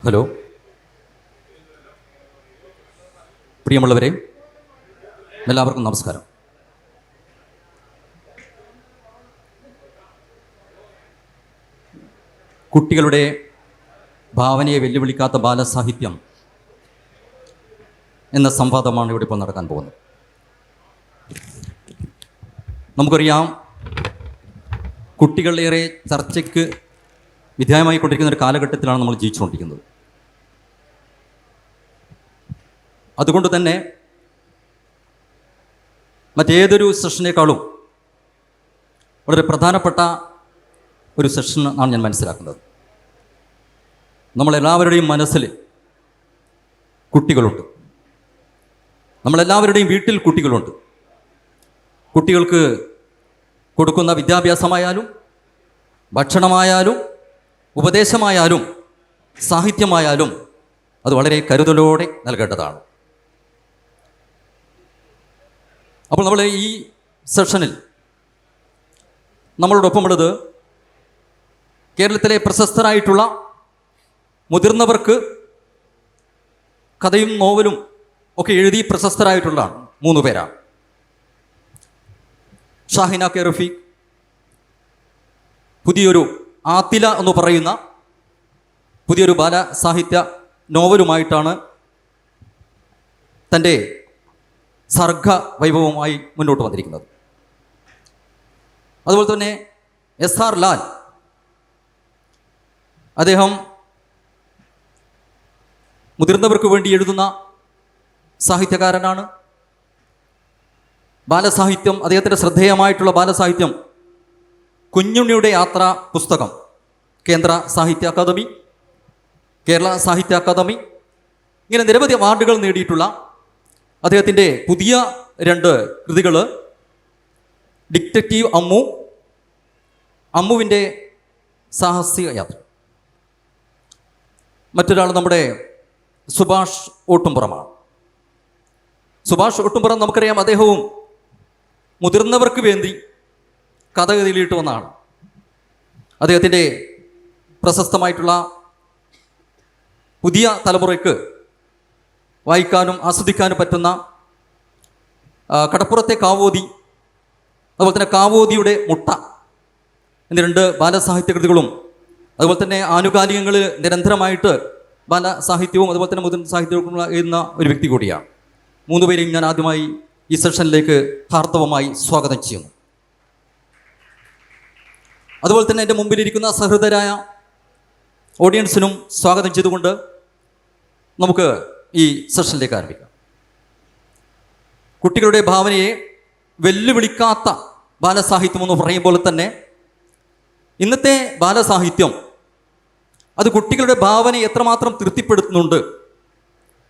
Hello, പ്രിയമുള്ളവരെ, എല്ലാവർക്കും നമസ്കാരം. കുട്ടികളുടെ ഭാവനയെ വെല്ലുവിളിക്കാത്ത ബാലസാഹിത്യം എന്ന സംവാദമാണ് ഇവിടെ ഇപ്പോൾ നടക്കാൻ പോകുന്നത്. നമുക്കറിയാം, കുട്ടികളേറെ ചർച്ചയ്ക്ക് വിധേയമായി കൊണ്ടിരിക്കുന്ന ഒരു കാലഘട്ടത്തിലാണ് നമ്മൾ ജീവിച്ചുകൊണ്ടിരിക്കുന്നത്. അതുകൊണ്ട് തന്നെ മറ്റേതൊരു സെഷനേക്കാളും വളരെ പ്രധാനപ്പെട്ട ഒരു സെഷൻ ആണ് ഞാൻ മനസ്സിലാക്കുന്നത്. നമ്മളെല്ലാവരുടെയും മനസ്സിൽ കുട്ടികളുണ്ട്. നമ്മളെല്ലാവരുടെയും വീട്ടിൽ കുട്ടികളുണ്ട്. കുട്ടികൾക്ക് കൊടുക്കുന്ന വിദ്യാഭ്യാസമായാലും ഭക്ഷണമായാലും ഉപദേശമായാലും സാഹിത്യമായാലും അത് വളരെ കരുതലോടെ നൽകേണ്ടതാണ്. അപ്പോൾ നമ്മൾ ഈ സെഷനിൽ നമ്മളോടൊപ്പമുള്ളത് കേരളത്തിലെ പ്രശസ്തരായിട്ടുള്ള മുതിർന്നവർക്ക് കഥയും നോവലും ഒക്കെ എഴുതി പ്രശസ്തരായിട്ടുള്ള 3 പേരാണ്. ഷാഹിന കെ റഫീഖ് പുതിയൊരു ആത്തില എന്ന് പറയുന്ന പുതിയൊരു ബാലസാഹിത്യ നോവലുമായിട്ടാണ് തൻ്റെ സർഗ വൈഭവവുമായി മുന്നോട്ട് വന്നിരിക്കുന്നത്. അതുപോലെ തന്നെ SR ലാൽ, അദ്ദേഹം മുതിർന്നവർക്ക് വേണ്ടി എഴുതുന്ന സാഹിത്യകാരനാണ്. ബാലസാഹിത്യം, അദ്ദേഹത്തിൻ്റെ ശ്രദ്ധേയമായിട്ടുള്ള ബാലസാഹിത്യം കുഞ്ഞുണ്ണിയുടെ യാത്ര പുസ്തകം കേന്ദ്ര സാഹിത്യ അക്കാദമി, കേരള സാഹിത്യ അക്കാദമി, ഇങ്ങനെ നിരവധി അവാർഡുകൾ നേടിയിട്ടുള്ള അദ്ദേഹത്തിൻ്റെ പുതിയ 2 കൃതികൾ ഡിറ്റക്റ്റീവ് അമ്മു, അമ്മുവിൻ്റെ സാഹസിക യാത്ര. മറ്റൊരാൾ നമ്മുടെ സുഭാഷ് ഓട്ടുംപുറമാണ്. സുഭാഷ് ഓട്ടുംപുറം നമുക്കറിയാം, അദ്ദേഹവും മുതിർന്നവർക്ക് വേണ്ടി കഥ എഴുതിയിട്ട് വന്നതാണ്. അദ്ദേഹത്തിൻ്റെ പ്രശസ്തമായിട്ടുള്ള പുതിയ തലമുറയ്ക്ക് വായിക്കാനും ആസ്വദിക്കാനും പറ്റുന്ന കടപ്പുറത്തെ കാവോതി, അതുപോലെ തന്നെ കാവോതിയുടെ മുട്ട എന്നീ 2 ബാലസാഹിത്യ കൃതികളും, അതുപോലെ തന്നെ ആനുകാലികങ്ങളിൽ നിരന്തരമായിട്ട് ബാലസാഹിത്യവും അതുപോലെ തന്നെ മുതിർന്ന സാഹിത്യവും എഴുതുന്ന ഒരു വ്യക്തി കൂടിയാണ്. 3 പേരെയും ഞാൻ ആദ്യമായി ഈ സെഷനിലേക്ക് ഹാർദവമായി സ്വാഗതം ചെയ്യുന്നു. അതുപോലെ തന്നെ എൻ്റെ മുമ്പിലിരിക്കുന്ന സഹൃദയരായ ഓഡിയൻസിനും സ്വാഗതം ചെയ്തുകൊണ്ട് നമുക്ക് ഈ സെഷനിലേക്ക് ആരംഭിക്കാം. കുട്ടികളുടെ ഭാവനയെ വെല്ലുവിളിക്കാത്ത ബാലസാഹിത്യം എന്ന് പറയുമ്പോൾ തന്നെ ഇന്നത്തെ ബാലസാഹിത്യം അത് കുട്ടികളുടെ ഭാവനയെ എത്രമാത്രം തൃപ്തിപ്പെടുത്തുന്നുണ്ട്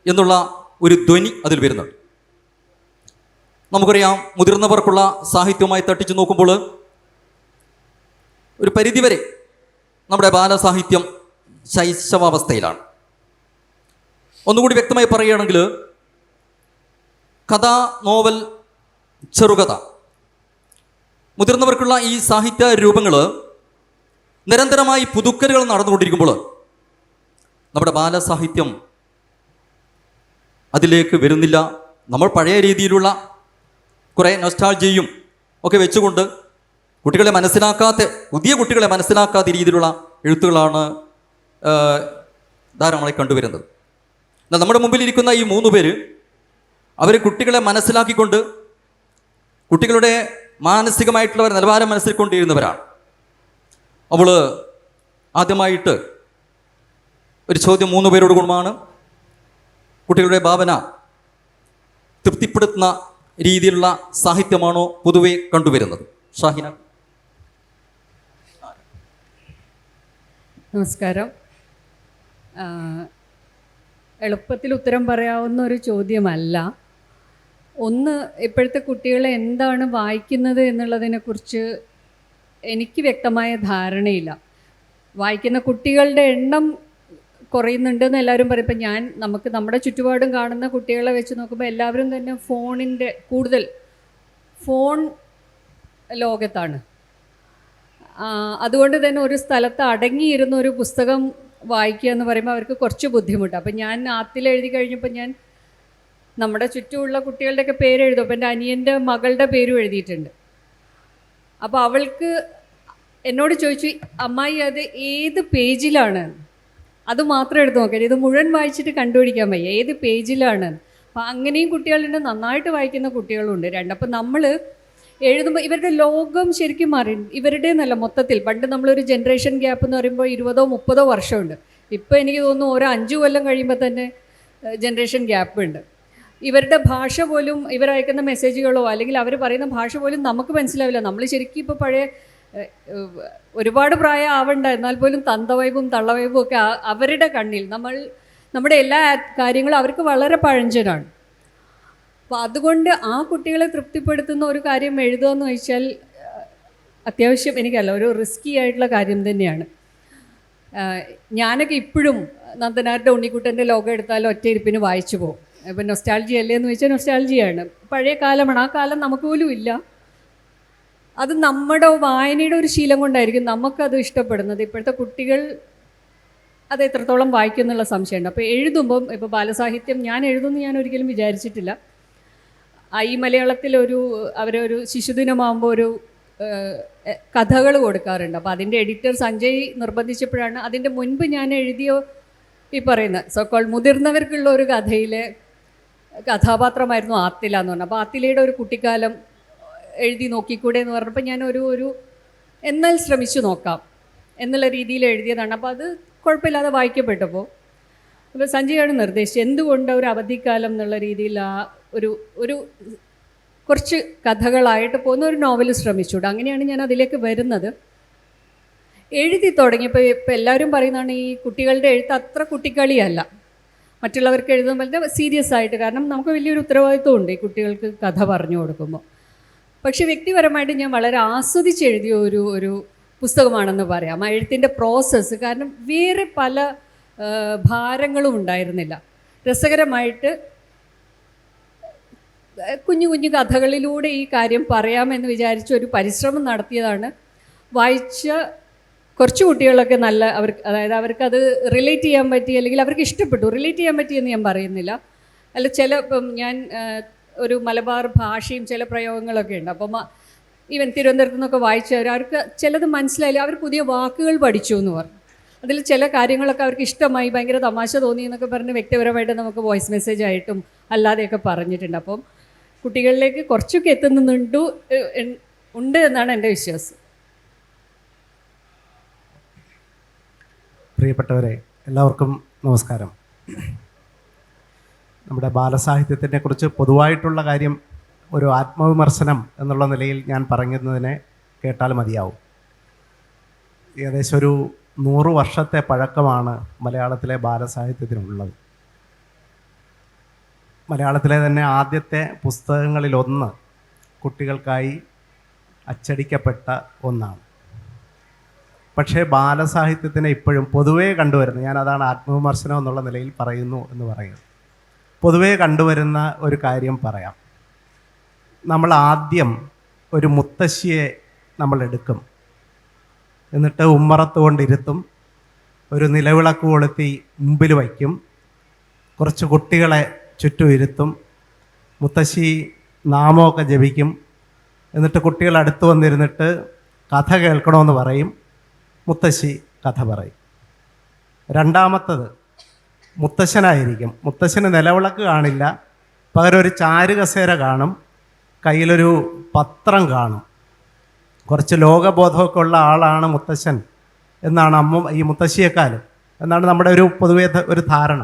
എന്നുള്ള ഒരു ധ്വനി അതിൽ വരുന്നുണ്ട്. നമുക്കറിയാം, മുതിർന്നവർക്കുള്ള സാഹിത്യവുമായി തട്ടിച്ചു നോക്കുമ്പോൾ ഒരു പരിധിവരെ നമ്മുടെ ബാലസാഹിത്യം ശൈശവാവസ്ഥയിലാണ്. ഒന്നുകൂടി വ്യക്തമായി പറയുകയാണെങ്കിൽ, കഥ, നോവൽ, ചെറുകഥ, മുതിർന്നവർക്കുള്ള ഈ സാഹിത്യ രൂപങ്ങൾ നിരന്തരമായി പുതുക്കലുകൾ നടന്നുകൊണ്ടിരിക്കുമ്പോൾ നമ്മുടെ ബാലസാഹിത്യം അതിലേക്ക് വരുന്നില്ല. നമ്മൾ പഴയ രീതിയിലുള്ള കുറേ നൊസ്റ്റാൾജിയും ഒക്കെ വെച്ചുകൊണ്ട് കുട്ടികളെ മനസ്സിലാക്കാത്ത, പുതിയ കുട്ടികളെ മനസ്സിലാക്കാത്ത രീതിയിലുള്ള എഴുത്തുകളാണ് ധാരാളമായി കണ്ടുവരുന്നത്. എന്നാൽ നമ്മുടെ മുമ്പിലിരിക്കുന്ന ഈ 3 പേര് അവർ കുട്ടികളെ മനസ്സിലാക്കിക്കൊണ്ട് കുട്ടികളുടെ മാനസികമായിട്ടുള്ള നിലവാരം മനസ്സിലാക്കൊണ്ടിരുന്നവരാണ്. അവൾ ആദ്യമായിട്ട് ഒരു ചോദ്യം 3 പേരോട് ഗുണമാണ്. കുട്ടികളുടെ ഭാവന തൃപ്തിപ്പെടുത്തുന്ന രീതിയിലുള്ള സാഹിത്യമാണോ പൊതുവെ കണ്ടുവരുന്നത്? ഷാഹിന. നമസ്കാരം. എളുപ്പത്തിൽ ഉത്തരം പറയാവുന്ന ഒരു ചോദ്യമല്ല. ഒന്ന്, ഇപ്പോഴത്തെ കുട്ടികളെ എന്താണ് വായിക്കുന്നത് എന്നുള്ളതിനെക്കുറിച്ച് എനിക്ക് വ്യക്തമായ ധാരണയില്ല. വായിക്കുന്ന കുട്ടികളുടെ എണ്ണം കുറയുന്നുണ്ടെന്ന് എല്ലാവരും പറയും. ഇപ്പം നമുക്ക് നമ്മുടെ ചുറ്റുപാടും കാണുന്ന കുട്ടികളെ വെച്ച് നോക്കുമ്പോൾ എല്ലാവരും തന്നെ കൂടുതൽ ഫോൺ ലോകത്താണ്. അതുകൊണ്ട് തന്നെ ഒരു സ്ഥലത്ത് അടങ്ങിയിരുന്ന ഒരു പുസ്തകം വായിക്കുക എന്ന് പറയുമ്പോൾ അവർക്ക് കുറച്ച് ബുദ്ധിമുട്ടാണ്. അപ്പം ഞാൻ ആത്തിൽ എഴുതി കഴിഞ്ഞപ്പോൾ ഞാൻ നമ്മുടെ ചുറ്റുമുള്ള കുട്ടികളുടെയൊക്കെ പേര് എഴുതും. അപ്പം എൻ്റെ അനിയൻ്റെ മകളുടെ പേരും എഴുതിയിട്ടുണ്ട്. അപ്പോൾ അവൾക്ക് എന്നോട് ചോദിച്ചു, അമ്മായി അത് ഏത് പേജിലാണ്? അത് മാത്രം എടുത്ത് നോക്കാം, ഇത് മുഴുവൻ വായിച്ചിട്ട് കണ്ടുപിടിക്കാൻ വയ്യ, ഏത് പേജിലാണ്. അപ്പം അങ്ങനെയും കുട്ടികളുണ്ട്, നന്നായിട്ട് വായിക്കുന്ന കുട്ടികളുണ്ട്. അപ്പം നമ്മൾ എഴുതുമ്പോൾ ഇവരുടെ ലോകം ശരിക്കും മാറി. ഇവരുടെ എന്നല്ല, മൊത്തത്തിൽ. പണ്ട് നമ്മളൊരു ജനറേഷൻ ഗ്യാപ്പ് എന്ന് പറയുമ്പോൾ 20-30 വർഷമുണ്ട്. ഇപ്പോൾ എനിക്ക് തോന്നുന്നു ഓരോ 5 കൊല്ലം കഴിയുമ്പോൾ തന്നെ ജനറേഷൻ ഗ്യാപ്പ് ഉണ്ട്. ഇവരുടെ ഭാഷ പോലും, ഇവരയക്കുന്ന മെസ്സേജുകളോ അല്ലെങ്കിൽ അവർ പറയുന്ന ഭാഷ പോലും നമുക്ക് മനസ്സിലാവില്ല. നമ്മൾ ശരിക്കും ഇപ്പോൾ പഴയ ഒരുപാട് പ്രായം ആവണ്ട, എന്നാൽ പോലും തന്തവൈബും തള്ളവൈബും ഒക്കെ അവരുടെ കണ്ണിൽ നമ്മുടെ എല്ലാ കാര്യങ്ങളും അവർക്ക് വളരെ പഴഞ്ചനാണ്. അപ്പോൾ അതുകൊണ്ട് ആ കുട്ടികളെ തൃപ്തിപ്പെടുത്തുന്ന ഒരു കാര്യം എഴുതുക എന്ന് വെച്ചാൽ അത്യാവശ്യം എനിക്കല്ല, ഒരു റിസ്കി ആയിട്ടുള്ള കാര്യം തന്നെയാണ്. ഞാനൊക്കെ ഇപ്പോഴും നന്ദനാരുടെ ഉണ്ണിക്കുട്ടൻ്റെ ലോകം എടുത്താലും ഒറ്റയിരുപ്പിന് വായിച്ചു പോകും. ഇപ്പം നൊസ്റ്റാൾജി അല്ലേ എന്ന് വെച്ചാൽ നൊസ്റ്റാൾജിയാണ്. പഴയ കാലമാണ്, ആ കാലം നമുക്ക് പോലും ഇല്ല. അത് നമ്മുടെ വായനയുടെ ഒരു ശീലം കൊണ്ടായിരിക്കും നമുക്കത് ഇഷ്ടപ്പെടുന്നത്. ഇപ്പോഴത്തെ കുട്ടികൾ അത് എത്രത്തോളം വായിക്കും എന്നുള്ള സംശയമുണ്ട്. അപ്പോൾ എഴുതുമ്പം, ഇപ്പോൾ ബാലസാഹിത്യം ഞാൻ എഴുതുമെന്ന് ഞാൻ ഒരിക്കലും വിചാരിച്ചിട്ടില്ല. ഈ അവരൊരു ശിശുദിനമാകുമ്പോൾ ഒരു കഥകൾ കൊടുക്കാറുണ്ട്. അപ്പോൾ അതിൻ്റെ എഡിറ്റർ സഞ്ജയ് നിർബന്ധിച്ചപ്പോഴാണ്, അതിൻ്റെ മുൻപ് ഞാൻ എഴുതിയ ഈ പറയുന്ന സോക്കോൾ മുതിർന്നവർക്കുള്ള ഒരു കഥയിലെ കഥാപാത്രമായിരുന്നു ആത്തില എന്ന് പറഞ്ഞത്. അപ്പോൾ ആത്തിലയുടെ ഒരു കുട്ടിക്കാലം എഴുതി നോക്കിക്കൂടെ എന്ന് പറഞ്ഞപ്പോൾ ഞാൻ എന്നാൽ ശ്രമിച്ചു നോക്കാം എന്നുള്ള രീതിയിൽ എഴുതിയതാണ്. അപ്പോൾ അത് കുഴപ്പമില്ലാതെ വായിക്കപ്പെട്ടപ്പോൾ അപ്പോൾ സഞ്ജയാണ് നിർദ്ദേശിച്ചത് എന്തുകൊണ്ട് ഒരു അവധിക്കാലം എന്നുള്ള രീതിയിൽ ഒരു കുറച്ച് കഥകളായിട്ട് പോകുന്ന ഒരു നോവൽ ശ്രമിച്ചുകൂടെ. അങ്ങനെയാണ് ഞാൻ അതിലേക്ക് വരുന്നത്. എഴുതി തുടങ്ങിയപ്പോൾ ഇപ്പോൾ എല്ലാവരും പറയുന്നതാണ് ഈ കുട്ടികളുടെ എഴുത്ത് അത്ര കുട്ടിക്കളിയല്ല, മറ്റുള്ളവർക്ക് എഴുതുമ്പോൾ സീരിയസ് ആയിട്ട്. കാരണം നമുക്ക് വലിയൊരു ഉത്തരവാദിത്വം ഉണ്ട് ഈ കുട്ടികൾക്ക് കഥ പറഞ്ഞു കൊടുക്കുമ്പോൾ. പക്ഷേ വ്യക്തിപരമായിട്ട് ഞാൻ വളരെ ആസ്വദിച്ച് എഴുതിയ ഒരു പുസ്തകമാണെന്ന് പറയാം. ആ എഴുത്തിൻ്റെ പ്രോസസ്സ്, കാരണം വേറെ പല ഭാരങ്ങളും ഉണ്ടായിരുന്നില്ല. രസകരമായിട്ട് കുഞ്ഞു കുഞ്ഞു കഥകളിലൂടെ ഈ കാര്യം പറയാമെന്ന് വിചാരിച്ച് ഒരു പരിശ്രമം നടത്തിയതാണ്. വായിച്ച കുറച്ച് കുട്ടികളൊക്കെ അതായത് അവർക്കത് റിലേറ്റ് ചെയ്യാൻ പറ്റി, അല്ലെങ്കിൽ അവർക്ക് ഇഷ്ടപ്പെട്ടു. റിലേറ്റ് ചെയ്യാൻ പറ്റിയെന്ന് ഞാൻ പറയുന്നില്ല. ഇപ്പം ഞാൻ ഒരു മലബാർ ഭാഷയും ചില പ്രയോഗങ്ങളൊക്കെ ഉണ്ട്. അപ്പം ഈവൻ തിരുവനന്തപുരത്തു നിന്നൊക്കെ വായിച്ചവർ, അവർക്ക് ചിലത് മനസ്സിലായില്ല, അവർ പുതിയ വാക്കുകൾ പഠിച്ചു എന്ന് പറഞ്ഞു. അതിൽ ചില കാര്യങ്ങളൊക്കെ അവർക്ക് ഇഷ്ടമായി, ഭയങ്കര തമാശ തോന്നി എന്നൊക്കെ പറഞ്ഞ് വ്യക്തിപരമായിട്ട് നമുക്ക് വോയിസ് മെസ്സേജ് ആയിട്ടും അല്ലാതെയൊക്കെ പറഞ്ഞിട്ടുണ്ട്. അപ്പം കുട്ടികളിലേക്ക് കുറച്ചൊക്കെ ഉണ്ട് എന്നാണ് എൻ്റെ വിശ്വാസം. പ്രിയപ്പെട്ടവരെ, എല്ലാവർക്കും നമസ്കാരം. നമ്മുടെ ബാലസാഹിത്യത്തിനെ കുറിച്ച് പൊതുവായിട്ടുള്ള കാര്യം ഒരു ആത്മവിമർശനം എന്നുള്ള നിലയിൽ ഞാൻ പറയുന്നതിനെ കേട്ടാൽ മതിയാവും. ഏകദേശം ഒരു 100 വർഷത്തെ പഴക്കമാണ് മലയാളത്തിലെ ബാലസാഹിത്യത്തിനുള്ളത്. മലയാളത്തിലെ തന്നെ ആദ്യത്തെ പുസ്തകങ്ങളിലൊന്ന് കുട്ടികൾക്കായി അച്ചടിക്കപ്പെട്ട ഒന്നാണ്. പക്ഷേ ബാലസാഹിത്യത്തിനെ ഇപ്പോഴും പൊതുവേ കണ്ടുവരുന്ന, ഞാനതാണ് ആത്മവിമർശനം എന്നുള്ള നിലയിൽ പറയുന്നു എന്ന് പറയുന്നത്, പൊതുവേ കണ്ടുവരുന്ന ഒരു കാര്യം പറയാം. നമ്മൾ ആദ്യം ഒരു മുത്തശ്ശിയെ നമ്മൾ എടുക്കും, എന്നിട്ട് ഉമ്മറത്ത് കൊണ്ടിരുത്തും, ഒരു നിലവിളക്ക് കൊളുത്തി മുമ്പിൽ വയ്ക്കും, കുറച്ച് കുട്ടികളെ ചുറ്റും ഇരുത്തും, മുത്തശ്ശി നാമമൊക്കെ ജപിക്കും, എന്നിട്ട് കുട്ടികൾ അടുത്ത് വന്നിരുന്നിട്ട് കഥ കേൾക്കണമെന്ന് പറയും, മുത്തശ്ശി കഥ പറയും. രണ്ടാമത്തത് മുത്തശ്ശനായിരിക്കും. മുത്തശ്ശന് നിലവിളക്ക് കാണില്ല, പകരം ഒരു ചാരുകസേര കാണും, കയ്യിലൊരു പത്രം കാണും. കുറച്ച് ലോകബോധമൊക്കെ ഉള്ള ആളാണ് മുത്തശ്ശൻ എന്നാണ് ഈ മുത്തശ്ശിയെക്കാളും എന്നാണ് നമ്മുടെ ഒരു പൊതുവേ ഒരു ധാരണ.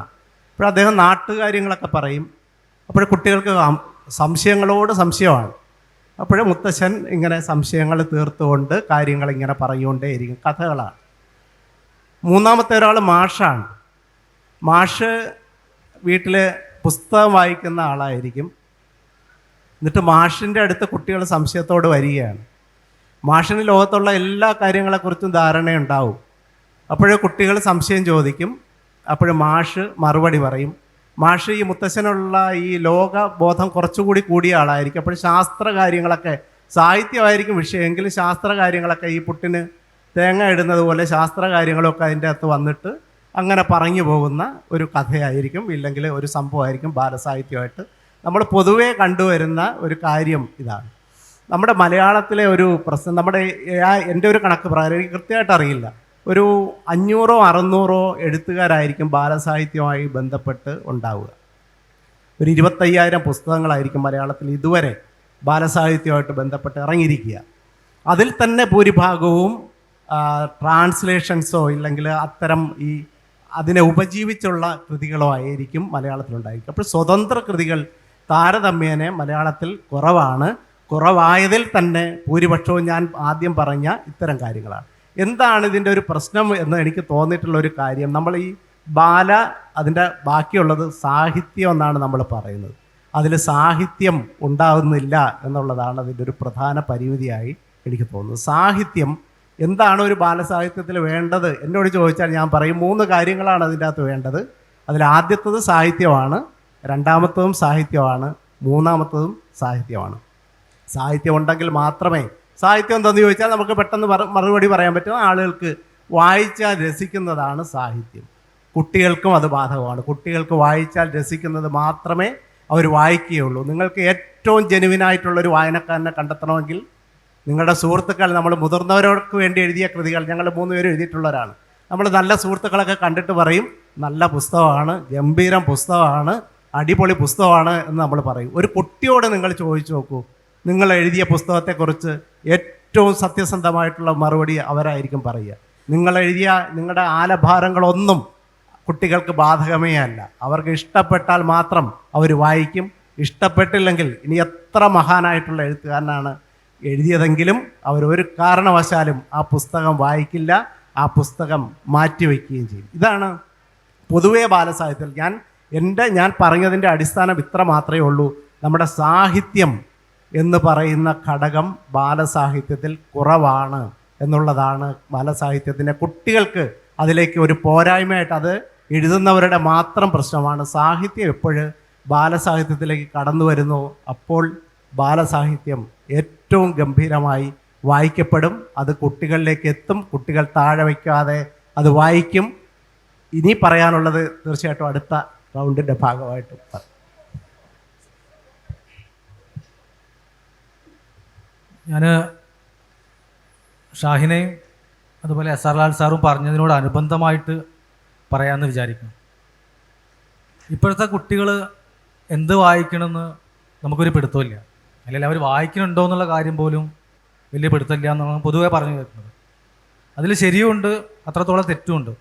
അപ്പോൾ അദ്ദേഹം നാട്ടുകാര്യങ്ങളൊക്കെ പറയും. അപ്പോൾ കുട്ടികൾക്ക് സംശയങ്ങളോട് സംശയമാണ്. അപ്പോഴേ മുത്തശ്ശൻ ഇങ്ങനെ സംശയങ്ങൾ തീർത്തുകൊണ്ട് കാര്യങ്ങളിങ്ങനെ പറഞ്ഞുകൊണ്ടേയിരിക്കും, കഥകളാണ്. മൂന്നാമത്തെ ഒരാൾ മാഷാണ്. മാഷ് വീട്ടിൽ പുസ്തകം വായിക്കുന്ന ആളായിരിക്കും. എന്നിട്ട് മാഷിൻ്റെ അടുത്ത് കുട്ടികൾ സംശയത്തോട് വരികയാണ്. മാഷിന് ലോകത്തുള്ള എല്ലാ കാര്യങ്ങളെക്കുറിച്ചും ധാരണയുണ്ടാവും. അപ്പോഴേ കുട്ടികൾ സംശയം ചോദിക്കും. അപ്പോഴും മാഷ് മറുപടി പറയും. മാഷ് ഈ മുത്തശ്ശനുള്ള ഈ ലോകബോധം കുറച്ചുകൂടി കൂടിയ ആളായിരിക്കും. അപ്പോൾ ശാസ്ത്ര കാര്യങ്ങളൊക്കെ, സാഹിത്യമായിരിക്കും വിഷയമെങ്കിൽ ശാസ്ത്ര കാര്യങ്ങളൊക്കെ ഈ പുട്ടിന് തേങ്ങ ഇടുന്നത് പോലെ ശാസ്ത്ര കാര്യങ്ങളൊക്കെ അതിൻ്റെ അകത്ത് വന്നിട്ട് അങ്ങനെ പറഞ്ഞു പോകുന്ന ഒരു കഥയായിരിക്കും, ഇല്ലെങ്കിൽ ഒരു സംഭവമായിരിക്കും ബാലസാഹിത്യമായിട്ട് നമ്മൾ പൊതുവേ കണ്ടുവരുന്ന ഒരു കാര്യം ഇതാണ്. നമ്മുടെ മലയാളത്തിലെ ഒരു പ്രശ്നം, എൻ്റെ ഒരു കണക്ക് പ്രകാരം എനിക്ക് കൃത്യമായിട്ട് അറിയില്ല, ഒരു 500-600 എഴുത്തുകാരായിരിക്കും ബാലസാഹിത്യവുമായി ബന്ധപ്പെട്ട് ഉണ്ടാവുക. ഒരു 25,000 പുസ്തകങ്ങളായിരിക്കും മലയാളത്തിൽ ഇതുവരെ ബാലസാഹിത്യമായിട്ട് ബന്ധപ്പെട്ട് ഇറങ്ങിയിരിക്കുക. അതിൽ തന്നെ ഭൂരിഭാഗവും ട്രാൻസ്ലേഷൻസോ ഇല്ലെങ്കിൽ അത്തരം അതിനെ ഉപജീവിച്ചുള്ള കൃതികളോ ആയിരിക്കും മലയാളത്തിലുണ്ടായിരിക്കും. അപ്പോൾ സ്വതന്ത്ര കൃതികൾ താരതമ്യേന മലയാളത്തിൽ കുറവാണ്. കുറവായതിൽ തന്നെ ഭൂരിപക്ഷവും ഞാൻ ആദ്യം പറഞ്ഞ ഇത്തരം കാര്യങ്ങളാണ്. എന്താണ് ഇതിൻ്റെ ഒരു പ്രശ്നം എന്ന് എനിക്ക് തോന്നിയിട്ടുള്ള ഒരു കാര്യം, നമ്മൾ അതിൻ്റെ ബാക്കിയുള്ളത് സാഹിത്യം എന്നാണ് നമ്മൾ പറയുന്നത്. അതിൽ സാഹിത്യം ഉണ്ടാകുന്നില്ല എന്നുള്ളതാണ് അതിൻ്റെ ഒരു പ്രധാന പരിമിതിയായി എനിക്ക് തോന്നുന്നത്. സാഹിത്യം എന്താണ് ഒരു ബാലസാഹിത്യത്തിൽ വേണ്ടത് എന്നോട് ചോദിച്ചാൽ ഞാൻ പറയും 3 കാര്യങ്ങളാണ് അതിൻ്റെ അകത്ത് വേണ്ടത്. അതിലാദ്യത്തത് സാഹിത്യമാണ്, രണ്ടാമത്തതും സാഹിത്യമാണ്, മൂന്നാമത്തതും സാഹിത്യമാണ്. സാഹിത്യം ഉണ്ടെങ്കിൽ മാത്രമേ, സാഹിത്യം എന്തെന്ന് ചോദിച്ചാൽ നമുക്ക് പെട്ടെന്ന് മറുപടി പറയാൻ പറ്റും, ആളുകൾക്ക് വായിച്ചാൽ രസിക്കുന്നതാണ് സാഹിത്യം. കുട്ടികൾക്കും അത് ബാധകമാണ്. കുട്ടികൾക്ക് വായിച്ചാൽ രസിക്കുന്നത് മാത്രമേ അവർ വായിക്കുകയുള്ളൂ. നിങ്ങൾക്ക് ഏറ്റവും ജെനുവിനായിട്ടുള്ളൊരു വായനക്കാരനെ കണ്ടെത്തണമെങ്കിൽ നിങ്ങളുടെ സുഹൃത്തുക്കൾ, നമ്മൾ മുതിർന്നവർക്ക് വേണ്ടി എഴുതിയ കൃതികൾ ഞങ്ങൾ 3 പേരും എഴുതിയിട്ടുള്ളവരാണ്. നമ്മൾ നല്ല സുഹൃത്തുക്കളൊക്കെ കണ്ടിട്ട് പറയും നല്ല പുസ്തകമാണ്, ഗംഭീരം പുസ്തകമാണ്, അടിപൊളി പുസ്തകമാണ് എന്ന് നമ്മൾ പറയും. ഒരു കുട്ടിയോട് നിങ്ങൾ ചോദിച്ചു നോക്കൂ, നിങ്ങൾ എഴുതിയ പുസ്തകത്തെക്കുറിച്ച് ഏറ്റവും സത്യസന്ധമായിട്ടുള്ള മറുപടി അവരായിരിക്കും പറയുക. നിങ്ങളുടെ ആലഭാരങ്ങളൊന്നും കുട്ടികൾക്ക് ബാധകമേ അല്ല. അവർക്ക് ഇഷ്ടപ്പെട്ടാൽ മാത്രം അവർ വായിക്കും. ഇഷ്ടപ്പെട്ടില്ലെങ്കിൽ ഇനി എത്ര മഹാനായിട്ടുള്ള എഴുത്തുകാരനാണ് എഴുതിയതെങ്കിലും അവരൊരു കാരണവശാലും ആ പുസ്തകം വായിക്കില്ല, ആ പുസ്തകം മാറ്റിവെക്കുകയും ചെയ്യും. ഇതാണ് പൊതുവേ ബാലസാഹിത്യത്തിൽ ഞാൻ പറഞ്ഞതിൻ്റെ അടിസ്ഥാനം ഇത്ര മാത്രമേ ഉള്ളൂ. നമ്മുടെ സാഹിത്യം എന്ന് പറയുന്ന ഘടകം ബാലസാഹിത്യത്തിൽ കുറവാണ് എന്നുള്ളതാണ് ബാലസാഹിത്യത്തിൻ്റെ കുട്ടികൾക്ക് അതിലേക്ക് ഒരു പോരായ്മയായിട്ട്, അത് എഴുതുന്നവരുടെ മാത്രം പ്രശ്നമാണ്. സാഹിത്യം എപ്പോഴും ബാലസാഹിത്യത്തിലേക്ക് കടന്നു വരുന്നു, അപ്പോൾ ബാലസാഹിത്യം ഏറ്റവും ഗംഭീരമായി വായിക്കപ്പെടും. അത് കുട്ടികളിലേക്ക് എത്തും. കുട്ടികൾ താഴെ വയ്ക്കാതെ അത് വായിക്കും. ഇനി പറയാനുള്ളത് തീർച്ചയായിട്ടും അടുത്ത റൗണ്ടിൻ്റെ ഭാഗമായിട്ട് ഞാൻ ഷാഹിനെയും അതുപോലെ SR ലാൽ സാറും പറഞ്ഞതിനോട് അനുബന്ധമായിട്ട് പറയാമെന്ന് വിചാരിക്കുന്നു. ഇപ്പോഴത്തെ കുട്ടികൾ എന്ത് വായിക്കണമെന്ന് നമുക്കൊരു പിടുത്തമില്ല, അല്ലെങ്കിൽ അവർ വായിക്കുന്നുണ്ടോ എന്നുള്ള കാര്യം പോലും വലിയ പിടുത്തമില്ല എന്നാണ് പൊതുവെ പറഞ്ഞു കേൾക്കുന്നത്. അതിൽ ശരിയുമുണ്ട്, അത്രത്തോളം തെറ്റുമുണ്ട്.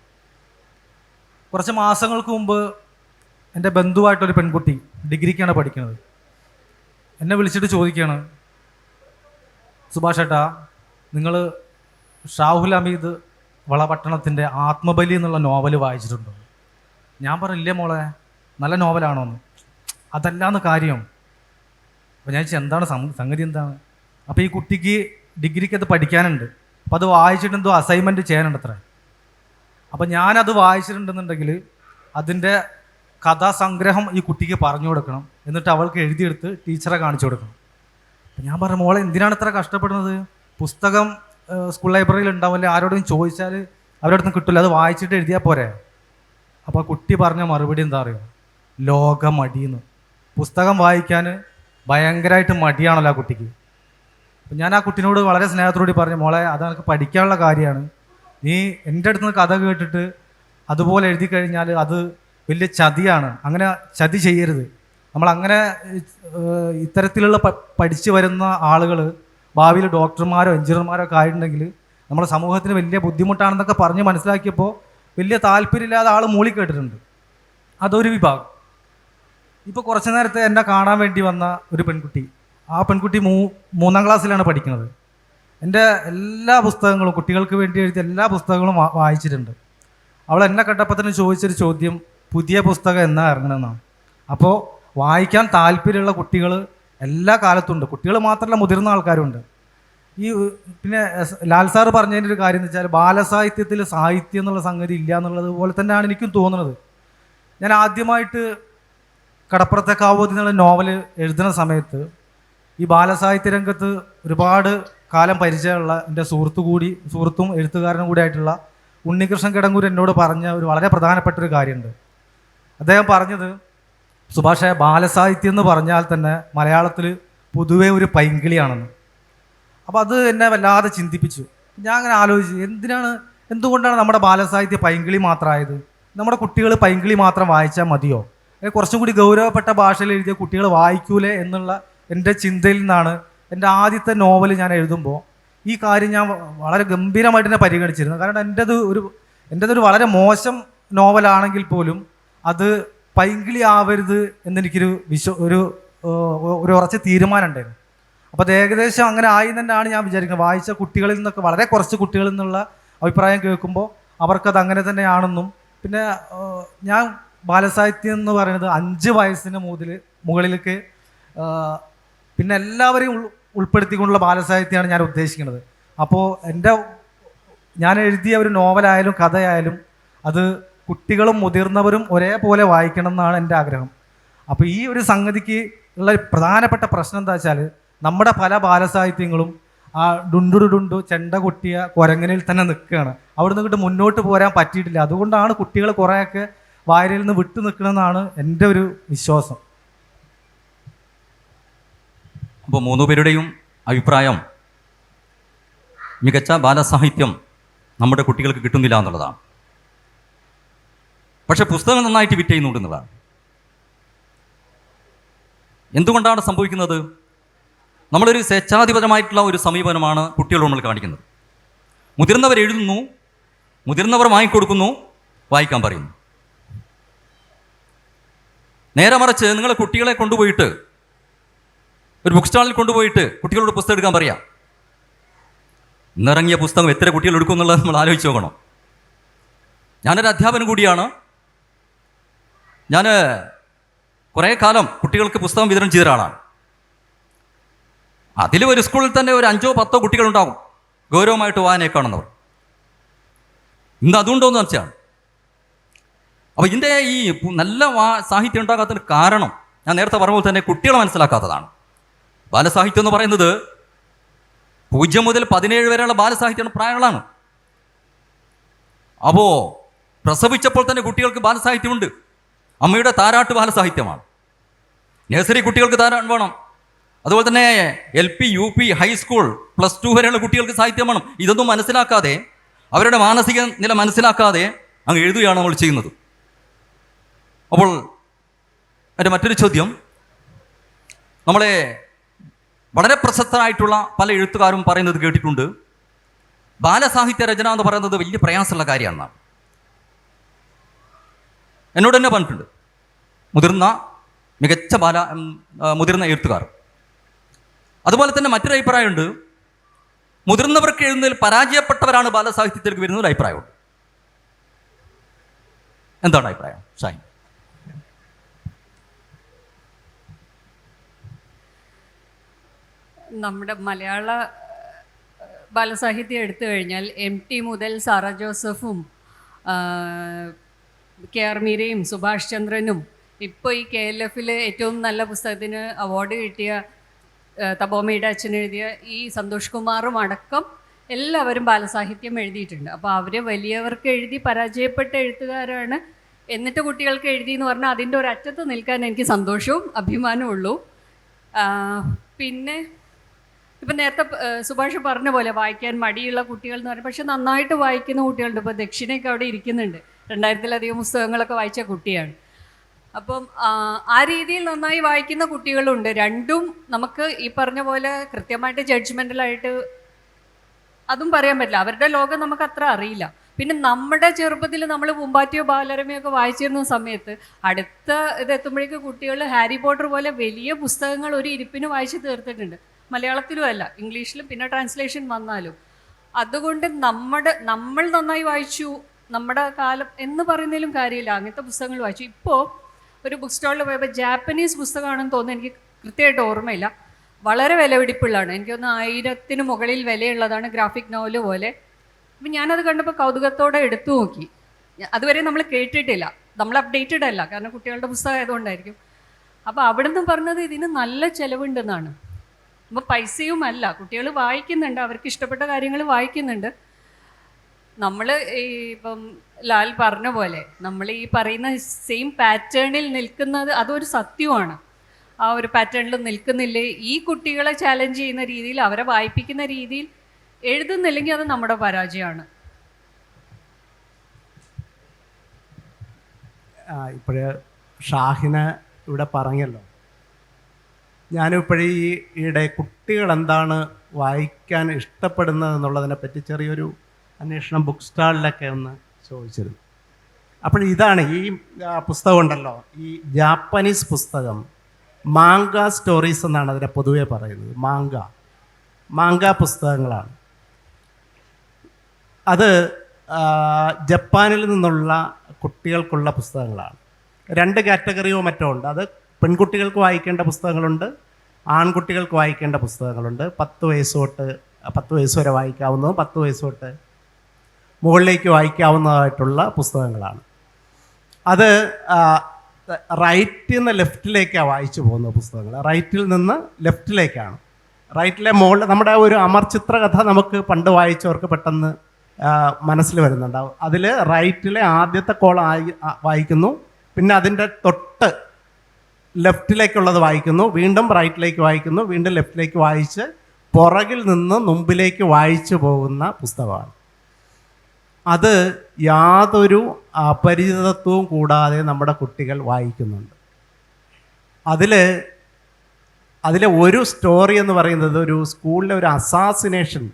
കുറച്ച് മാസങ്ങൾക്ക് മുമ്പ് എൻ്റെ ബന്ധുവായിട്ടൊരു പെൺകുട്ടി ഡിഗ്രിക്കാണ് പഠിക്കുന്നത്. എന്നെ വിളിച്ചിട്ട് ചോദിക്കുകയാണ്, സുഭാഷ് ഏട്ടാ, നിങ്ങൾ ഷാഹുൽ ഹമീദ് വളപട്ടണത്തിൻ്റെ ആത്മബലി എന്നുള്ള നോവൽ വായിച്ചിട്ടുണ്ടോ? ഞാൻ പറഞ്ഞില്ലേ മോളെ, നല്ല നോവലാണോന്ന്. അതല്ലാന്ന് കാര്യം. അപ്പോൾ ഞാൻ ചോദിച്ചാൽ എന്താണ് സംഗതി എന്താണ്? അപ്പോൾ ഈ കുട്ടിക്ക് ഡിഗ്രിക്ക് അത് പഠിക്കാനുണ്ട്, അപ്പോൾ അത് വായിച്ചിട്ട് എന്തോ അസൈൻമെൻറ്റ് ചെയ്യാനുണ്ട് അത്ര. അപ്പോൾ ഞാനത് വായിച്ചിട്ടുണ്ടെന്നുണ്ടെങ്കിൽ അതിൻ്റെ കഥാസംഗ്രഹം ഈ കുട്ടിക്ക് പറഞ്ഞു കൊടുക്കണം, എന്നിട്ട് അവൾക്ക് എഴുതിയെടുത്ത് ടീച്ചറെ കാണിച്ചു കൊടുക്കണം. അപ്പം ഞാൻ പറഞ്ഞു, മോളെ എന്തിനാണ് ഇത്ര കഷ്ടപ്പെടുന്നത്? പുസ്തകം സ്കൂൾ ലൈബ്രറിയിൽ ഉണ്ടാവില്ല, ആരോടും ചോദിച്ചാൽ അവരുടെ അടുത്ത് കിട്ടില്ല, അത് വായിച്ചിട്ട് എഴുതിയാൽ പോരെ. അപ്പോൾ കുട്ടി പറഞ്ഞ മറുപടി എന്താ അറിയോ? ലോകമടിയെന്ന്. പുസ്തകം വായിക്കാൻ ഭയങ്കരമായിട്ട് മടിയാണല്ലോ ആ കുട്ടിക്ക്. അപ്പം ഞാൻ ആ കുട്ടീനോട് വളരെ സ്നേഹത്തോടുകൂടി പറഞ്ഞു, മോളെ അത് എനിക്ക് പഠിക്കാനുള്ള കാര്യമാണ്. നീ എൻ്റെ അടുത്ത് നിന്ന് കഥ കേട്ടിട്ട് അതുപോലെ എഴുതി കഴിഞ്ഞാൽ അത് വലിയ ചതിയാണ്. അങ്ങനെ ചതി ചെയ്യരുത്. നമ്മളങ്ങനെ ഇത്തരത്തിലുള്ള പഠിച്ചു വരുന്ന ആളുകൾ ഭാവിയിൽ ഡോക്ടർമാരോ എഞ്ചിനീയർമാരോ ഒക്കെ ആയിട്ടുണ്ടെങ്കിൽ നമ്മുടെ സമൂഹത്തിന് വലിയ ബുദ്ധിമുട്ടാണെന്നൊക്കെ പറഞ്ഞ് മനസ്സിലാക്കിയപ്പോൾ വലിയ താല്പര്യമില്ലാതെ ആൾ മൂളിക്കേട്ടിട്ടുണ്ട്. അതൊരു വിഭാഗം. ഇപ്പോൾ കുറച്ച് നേരത്തെ എന്നെ കാണാൻ വേണ്ടി വന്ന ഒരു പെൺകുട്ടി, ആ പെൺകുട്ടി 3ാം ക്ലാസ്സിലാണ് പഠിക്കുന്നത്. എൻ്റെ എല്ലാ പുസ്തകങ്ങളും, കുട്ടികൾക്ക് വേണ്ടി എഴുതിയ എല്ലാ പുസ്തകങ്ങളും വായിച്ചിട്ടുണ്ട്. അവൾ എന്നെ കണ്ടപ്പോൾ തന്നെ ചോദിച്ചൊരു ചോദ്യം, പുതിയ പുസ്തകം എന്നാ ഇറങ്ങണമെന്നാണ്. അപ്പോൾ വായിക്കാൻ താല്പര്യമുള്ള കുട്ടികൾ എല്ലാ കാലത്തുണ്ട്. കുട്ടികൾ മാത്രമല്ല, മുതിർന്ന ആൾക്കാരുണ്ട്. പിന്നെ ലാൽ സാറ് പറഞ്ഞതിൻ്റെ ഒരു കാര്യം എന്ന് വെച്ചാൽ ബാലസാഹിത്യത്തിൽ സാഹിത്യം എന്നുള്ള സംഗതി ഇല്ല എന്നുള്ളത് പോലെ തന്നെയാണ് എനിക്കും തോന്നുന്നത്. ഞാൻ ആദ്യമായിട്ട് കടപ്പുറത്തെ കാവോതി എന്നുള്ള നോവൽ എഴുതുന്ന സമയത്ത് ഈ ബാലസാഹിത്യ രംഗത്ത് ഒരുപാട് കാലം പരിചയമുള്ള എൻ്റെ സുഹൃത്തും എഴുത്തുകാരനും കൂടി ആയിട്ടുള്ള ഉണ്ണികൃഷ്ണൻ കിടങ്ങൂർ എന്നോട് പറഞ്ഞ ഒരു വളരെ പ്രധാനപ്പെട്ട ഒരു കാര്യമുണ്ട്. അദ്ദേഹം പറഞ്ഞത്, സുഭാഷേ, ബാലസാഹിത്യം എന്ന് പറഞ്ഞാൽ തന്നെ മലയാളത്തിൽ പൊതുവേ ഒരു പൈങ്കിളിയാണെന്ന്. അപ്പോൾ അത് എന്നെ വല്ലാതെ ചിന്തിപ്പിച്ചു. ഞാൻ അങ്ങനെ ആലോചിച്ചു, എന്തുകൊണ്ടാണ് നമ്മുടെ ബാലസാഹിത്യം പൈങ്കിളി മാത്രമായത്? നമ്മുടെ കുട്ടികൾ പൈങ്കിളി മാത്രം വായിച്ചാൽ മതിയോ? കുറച്ചും കൂടി ഗൗരവപ്പെട്ട ഭാഷയിൽ എഴുതിയ കുട്ടികൾ വായിക്കൂലേ എന്നുള്ള എൻ്റെ ചിന്തയിൽ നിന്നാണ് എൻ്റെ ആദ്യത്തെ നോവൽ ഞാൻ എഴുതുമ്പോൾ ഈ കാര്യം ഞാൻ വളരെ ഗംഭീരമായിട്ട് തന്നെ പരിഗണിച്ചിരുന്നു. കാരണം എൻ്റെതൊരു വളരെ മോശം നോവലാണെങ്കിൽ പോലും അത് പൈങ്കിളി ആവരുത് എന്നെനിക്കൊരു ഒരു ഉറച്ച തീരുമാനം ഉണ്ടായിരുന്നു. അപ്പോൾ അത് ഏകദേശം അങ്ങനെ ആയി തന്നെയാണ് ഞാൻ വിചാരിക്കുന്നത്. വായിച്ച കുട്ടികളിൽ നിന്നൊക്കെ വളരെ കുറച്ച് കുട്ടികളിൽ നിന്നുള്ള അഭിപ്രായം കേൾക്കുമ്പോൾ അവർക്കത് അങ്ങനെ തന്നെയാണെന്നും, പിന്നെ ഞാൻ ബാലസാഹിത്യം എന്ന് പറയുന്നത് 5 വയസ്സിന് മുകളിലേക്ക് പിന്നെ എല്ലാവരെയും ഉൾപ്പെടുത്തിക്കൊണ്ടുള്ള ബാലസാഹിത്യമാണ് ഞാൻ ഉദ്ദേശിക്കുന്നത്. അപ്പോൾ ഞാൻ എഴുതിയ ഒരു നോവലായാലും കഥയായാലും അത് കുട്ടികളും മുതിർന്നവരും ഒരേപോലെ വായിക്കണം എന്നാണ് എൻ്റെ ആഗ്രഹം. അപ്പോൾ ഈ ഒരു സംഗതിക്ക് ഉള്ള പ്രധാനപ്പെട്ട പ്രശ്നം എന്താ വെച്ചാൽ, നമ്മുടെ പല ബാലസാഹിത്യങ്ങളും ആ ഡുണ്ടു ചെണ്ട കൊട്ടിയ കുരങ്ങനിൽ തന്നെ നിൽക്കുകയാണ്. അവിടെ നിന്നിട്ട് മുന്നോട്ട് പോരാൻ പറ്റിയിട്ടില്ല. അതുകൊണ്ടാണ് കുട്ടികൾ കുറേയൊക്കെ വായനയിൽ നിന്ന് വിട്ടു നിൽക്കണമെന്നാണ് എൻ്റെ ഒരു വിശ്വാസം. അപ്പോൾ 3 പേരുടെയും അഭിപ്രായം മികച്ച ബാലസാഹിത്യം നമ്മുടെ കുട്ടികൾക്ക് കിട്ടുന്നില്ല എന്നുള്ളതാണ്. പക്ഷെ പുസ്തകം നന്നായിട്ട് വിറ്റ് ചെയ്യുന്നുണ്ടെന്നുള്ളതാണ്. എന്തുകൊണ്ടാണ് സംഭവിക്കുന്നത്? നമ്മളൊരു സ്വേച്ഛാധിപതമായിട്ടുള്ള ഒരു സമീപനമാണ് കുട്ടികളോട് നമ്മൾ കാണിക്കുന്നത്. മുതിർന്നവർ എഴുതുന്നു, മുതിർന്നവർ വാങ്ങിക്കൊടുക്കുന്നു, വായിക്കാൻ പറയുന്നു. നേരെ മറിച്ച് നിങ്ങൾ കുട്ടികളെ കൊണ്ടുപോയിട്ട് ഒരു ബുക്ക് സ്റ്റാളിൽ കൊണ്ടുപോയിട്ട് കുട്ടികളോട് പുസ്തകം എടുക്കാൻ പറയാം. ഇന്നിറങ്ങിയ പുസ്തകം എത്ര കുട്ടികൾ എടുക്കും എന്നുള്ളത് നമ്മൾ ആലോചിച്ച് നോക്കണം. ഞാനൊരു അധ്യാപനം കൂടിയാണ്. ഞാൻ കുറേ കാലം കുട്ടികൾക്ക് പുസ്തകം വിതരണം ചെയ്ത ഒരാളാണ്. അതിൽ ഒരു സ്കൂളിൽ തന്നെ ഒരു 5-10 കുട്ടികളുണ്ടാകും ഗൗരവമായിട്ട് വായനയെ കാണുന്നവർ. ഇന്ന് അതുകൊണ്ടോന്ന് വെച്ചാൽ, അപ്പോൾ ഇതിൻ്റെ ഈ നല്ല സാഹിത്യം ഉണ്ടാകാത്തതിന് കാരണം ഞാൻ നേരത്തെ പറഞ്ഞ പോലെ തന്നെ കുട്ടികളെ മനസ്സിലാക്കാത്തതാണ്. ബാലസാഹിത്യം എന്ന് പറയുന്നത് 0 മുതൽ 17 വരെയുള്ള ബാലസാഹിത്യമാണ് പ്രായങ്ങളാണ്. അപ്പോൾ പ്രസവിച്ചപ്പോൾ തന്നെ കുട്ടികൾക്ക് ബാലസാഹിത്യമുണ്ട്. അമ്മയുടെ താരാട്ട് ബാലസാഹിത്യമാണ്. നഴ്സറി കുട്ടികൾക്ക് താരാട്ട് വേണം. അതുപോലെ തന്നെ LP, UP, ഹൈസ്കൂൾ, +2 വരെയുള്ള കുട്ടികൾക്ക് സാഹിത്യം വേണം. ഇതൊന്നും മനസ്സിലാക്കാതെ, അവരുടെ മാനസിക നില മനസ്സിലാക്കാതെ അങ്ങ് എഴുതുകയാണ് നമ്മൾ ചെയ്യുന്നത്. അപ്പോൾ എൻ്റെ മറ്റൊരു ചോദ്യം, നമ്മളെ വളരെ പ്രശസ്തരായിട്ടുള്ള പല എഴുത്തുകാരും പറയുന്നത് കേട്ടിട്ടുണ്ട്, ബാലസാഹിത്യ രചന എന്ന് പറയുന്നത് വലിയ പ്രയാസമുള്ള കാര്യമാണ്. എന്നോട് തന്നെ പറഞ്ഞിട്ടുണ്ട് മികച്ച മുതിർന്ന എഴുത്തുകാർ. അതുപോലെ തന്നെ മറ്റൊരു അഭിപ്രായമുണ്ട്, മുതിർന്നവർക്ക് എഴുതുന്നതിൽ പരാജയപ്പെട്ടവരാണ് ബാലസാഹിത്യത്തിലേക്ക് വരുന്ന ഒരു അഭിപ്രായമുണ്ട്. എന്താണ് അഭിപ്രായം ഷൈൻ? നമ്മുടെ മലയാള ബാലസാഹിത്യം എടുത്തു കഴിഞ്ഞാൽ MT മുതൽ സാറ ജോസഫും KR മീരയും സുഭാഷ് ചന്ദ്രനും ഇപ്പോൾ ഈ KLF ഏറ്റവും നല്ല പുസ്തകത്തിന് അവാർഡ് കിട്ടിയ തപോമയുടെ അച്ഛൻ എഴുതിയ ഈ സന്തോഷ് കുമാറും അടക്കം എല്ലാവരും ബാലസാഹിത്യം എഴുതിയിട്ടുണ്ട്. അപ്പോൾ അവർ വലിയവർക്ക് എഴുതി പരാജയപ്പെട്ട എഴുത്തുകാരാണ്. എന്നിട്ട് കുട്ടികൾക്ക് എഴുതി എന്ന് പറഞ്ഞാൽ അതിൻ്റെ ഒരു അറ്റത്ത് നിൽക്കാൻ എനിക്ക് സന്തോഷവും അഭിമാനവും ഉള്ളൂ. പിന്നെ ഇപ്പം നേരത്തെ സുഭാഷ് പറഞ്ഞ പോലെ വായിക്കാൻ മടിയുള്ള കുട്ടികൾ എന്ന് പറഞ്ഞാൽ, പക്ഷെ നന്നായിട്ട് വായിക്കുന്ന കുട്ടികളുണ്ട്. ഇപ്പോൾ ദക്ഷിണയൊക്കെ അവിടെ ഇരിക്കുന്നുണ്ട്, 2000-ലധികം പുസ്തകങ്ങളൊക്കെ വായിച്ച കുട്ടിയാണ്. അപ്പം ആ രീതിയിൽ നന്നായി വായിക്കുന്ന കുട്ടികളുണ്ട്. രണ്ടും നമുക്ക് ഈ പറഞ്ഞ പോലെ കൃത്യമായിട്ട് ജഡ്ജ്മെൻ്റലായിട്ട് അതും പറയാൻ പറ്റില്ല. അവരുടെ ലോകം നമുക്ക് അത്ര അറിയില്ല. പിന്നെ നമ്മുടെ ചെറുപ്പത്തിൽ നമ്മൾ പൂമ്പാറ്റിയോ ബാലരമയോ ഒക്കെ വായിച്ചിരുന്ന സമയത്ത് അടുത്ത ഇതെത്തുമ്പോഴേക്ക് കുട്ടികൾ ഹാരി പോട്ടർ പോലെ വലിയ പുസ്തകങ്ങൾ ഒരു ഇരിപ്പിന് വായിച്ച് തീർത്തിട്ടുണ്ട്. മലയാളത്തിലും അല്ല, ഇംഗ്ലീഷിലും പിന്നെ ട്രാൻസ്ലേഷൻ വന്നാലും. അതുകൊണ്ട് നമ്മൾ നന്നായി വായിച്ചു, നമ്മുടെ കാലം എന്ന് പറയുന്നതിലും കാര്യമില്ല, അങ്ങനത്തെ പുസ്തകങ്ങൾ വായിച്ചു. ഇപ്പോൾ ഒരു ബുക്ക് സ്റ്റാളിൽ പോയപ്പോൾ ജാപ്പനീസ് പുസ്തകമാണെന്ന് തോന്നുന്നു, എനിക്ക് കൃത്യമായിട്ട് ഓർമ്മയില്ല, വളരെ വിലപിടിപ്പുള്ളതാണ്. എനിക്കൊന്ന് 1000-ന് മുകളിൽ വിലയുള്ളതാണ്, ഗ്രാഫിക് നോവൽ പോലെ. അപ്പം ഞാനത് കണ്ടപ്പോൾ കൗതുകത്തോടെ എടുത്തു നോക്കി. അതുവരെ നമ്മൾ കേട്ടിട്ടില്ല, നമ്മൾ അപ്ഡേറ്റഡ് അല്ല, കാരണം കുട്ടികളുടെ പുസ്തകം ആയതുകൊണ്ടായിരിക്കും. അപ്പോൾ അവിടെ നിന്നും പറഞ്ഞത് ഇതിന് നല്ല ചിലവുണ്ടെന്നാണ്. അപ്പോൾ പൈസയും അല്ല, കുട്ടികൾ വായിക്കുന്നുണ്ട്, അവർക്ക് ഇഷ്ടപ്പെട്ട കാര്യങ്ങൾ വായിക്കുന്നുണ്ട്. നമ്മൾ ഈ ഇപ്പം ലാൽ പറഞ്ഞ പോലെ നമ്മൾ ഈ പറയുന്ന സെയിം പാറ്റേണിൽ നിൽക്കുന്നത് അതൊരു സത്യമാണ്. ആ ഒരു പാറ്റേണിൽ നിൽക്കുന്നില്ലേ, ഈ കുട്ടികളെ ചാലഞ്ച് ചെയ്യുന്ന രീതിയിൽ, അവരെ വായിപ്പിക്കുന്ന രീതിയിൽ എഴുതുന്നില്ലെങ്കിൽ അത് നമ്മുടെ പരാജയമാണ്. ഇപ്പോഴ് ഷാഹിന ഇവിടെ പറഞ്ഞല്ലോ, ഞാനും ഇപ്പോഴീ ഈയിടെ കുട്ടികൾ എന്താണ് വായിക്കാൻ ഇഷ്ടപ്പെടുന്നത് എന്നുള്ളതിനെ പറ്റി ചെറിയൊരു അന്വേഷണം ബുക്ക് സ്റ്റാളിലൊക്കെ ഒന്ന് ചോദിച്ചിരുന്നു. അപ്പോൾ ഇതാണ് ഈ പുസ്തകം ഉണ്ടല്ലോ, ഈ ജാപ്പനീസ് പുസ്തകം മാങ്ക സ്റ്റോറീസ് എന്നാണ് അതിനെ പൊതുവെ പറയുന്നത്. മാങ്ക പുസ്തകങ്ങളാണ് അത്. ജപ്പാനിൽ നിന്നുള്ള കുട്ടികൾക്കുള്ള പുസ്തകങ്ങളാണ്. 2 കാറ്റഗറിയോ മറ്റോ ഉണ്ട്. അത് പെൺകുട്ടികൾക്ക് വായിക്കേണ്ട പുസ്തകങ്ങളുണ്ട്, ആൺകുട്ടികൾക്ക് വായിക്കേണ്ട പുസ്തകങ്ങളുണ്ട്. 10 വയസ്സ് വരെ വായിക്കാവുന്നതും 10 വയസ്സ് തൊട്ട് മുകളിലേക്ക് വായിക്കാവുന്നതായിട്ടുള്ള പുസ്തകങ്ങളാണ്. അത് റൈറ്റിൽ നിന്ന് ലെഫ്റ്റിലേക്കാണ് വായിച്ചു പോകുന്ന പുസ്തകങ്ങൾ. റൈറ്റിൽ നിന്ന് ലെഫ്റ്റിലേക്കാണ്. റൈറ്റിലെ മുകളിൽ നമ്മുടെ ഒരു അമർ ചിത്രകഥ നമുക്ക് പണ്ട് വായിച്ചവർക്ക് പെട്ടെന്ന് മനസ്സിൽ വരുന്നുണ്ടാവും. അതിൽ റൈറ്റിലെ ആദ്യത്തെ വായിക്കുന്നു, പിന്നെ അതിൻ്റെ തൊട്ട് ലെഫ്റ്റിലേക്കുള്ളത് വായിക്കുന്നു, വീണ്ടും റൈറ്റിലേക്ക് വായിക്കുന്നു, വീണ്ടും ലെഫ്റ്റിലേക്ക് വായിച്ച് പുറകിൽ നിന്ന് മുമ്പിലേക്ക് വായിച്ചു പോകുന്ന പുസ്തകമാണ്. അത് യാതൊരു അപരിചിതത്വവും കൂടാതെ നമ്മുടെ കുട്ടികൾ വായിക്കുന്നുണ്ട്. അതിലെ ഒരു സ്റ്റോറി എന്ന് പറയുന്നത് ഒരു സ്കൂളിലെ ഒരു അസാസിനേഷൻ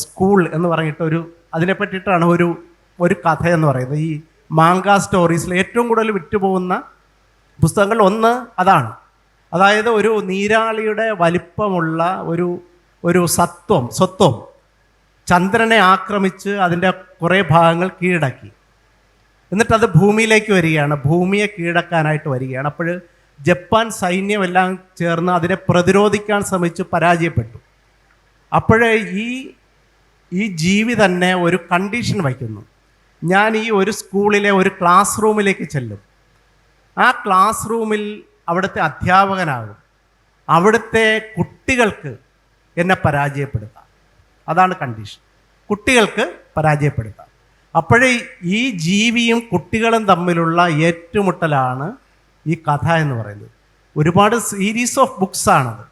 സ്കൂൾ എന്ന് പറഞ്ഞിട്ട് അതിനെ പറ്റിയിട്ടാണ് ഒരു കഥ എന്ന് പറയുന്നത്. ഈ മാങ്ക സ്റ്റോറീസിൽ ഏറ്റവും കൂടുതൽ വിറ്റുപോകുന്ന പുസ്തകങ്ങൾ ഒന്ന് അതാണ്. അതായത് ഒരു നീരാളിയുടെ വലിപ്പമുള്ള ഒരു സ്വത്വം ചന്ദ്രനെ ആക്രമിച്ച് അതിൻ്റെ കുറേ ഭാഗങ്ങൾ കീഴടക്കി. എന്നിട്ടത് ഭൂമിയിലേക്ക് വരികയാണ്, ഭൂമിയെ കീഴടക്കാനായിട്ട് വരികയാണ്. അപ്പോൾ ജപ്പാൻ സൈന്യമെല്ലാം ചേർന്ന് അതിനെ പ്രതിരോധിക്കാൻ ശ്രമിച്ച് പരാജയപ്പെട്ടു. അപ്പോഴേ ഈ ജീവി തന്നെ ഒരു കണ്ടീഷൻ വയ്ക്കുന്നു. ഞാൻ ഈ ഒരു സ്കൂളിലെ ഒരു ക്ലാസ് റൂമിലേക്ക് ചെല്ലും, ആ ക്ലാസ് റൂമിൽ അവിടുത്തെ അധ്യാപകനാകും, അവിടുത്തെ കുട്ടികൾക്ക് എന്നെ പരാജയപ്പെടുത്താം. അതാണ് കണ്ടീഷൻ, കുട്ടികൾക്ക് പരാജയപ്പെടുത്താം. അപ്പോഴേ ഈ ജീവിയും കുട്ടികളും തമ്മിലുള്ള ഏറ്റുമുട്ടലാണ് ഈ കഥ എന്ന് പറയുന്നത്. ഒരുപാട് സീരീസ് ഓഫ് ബുക്സാണത്,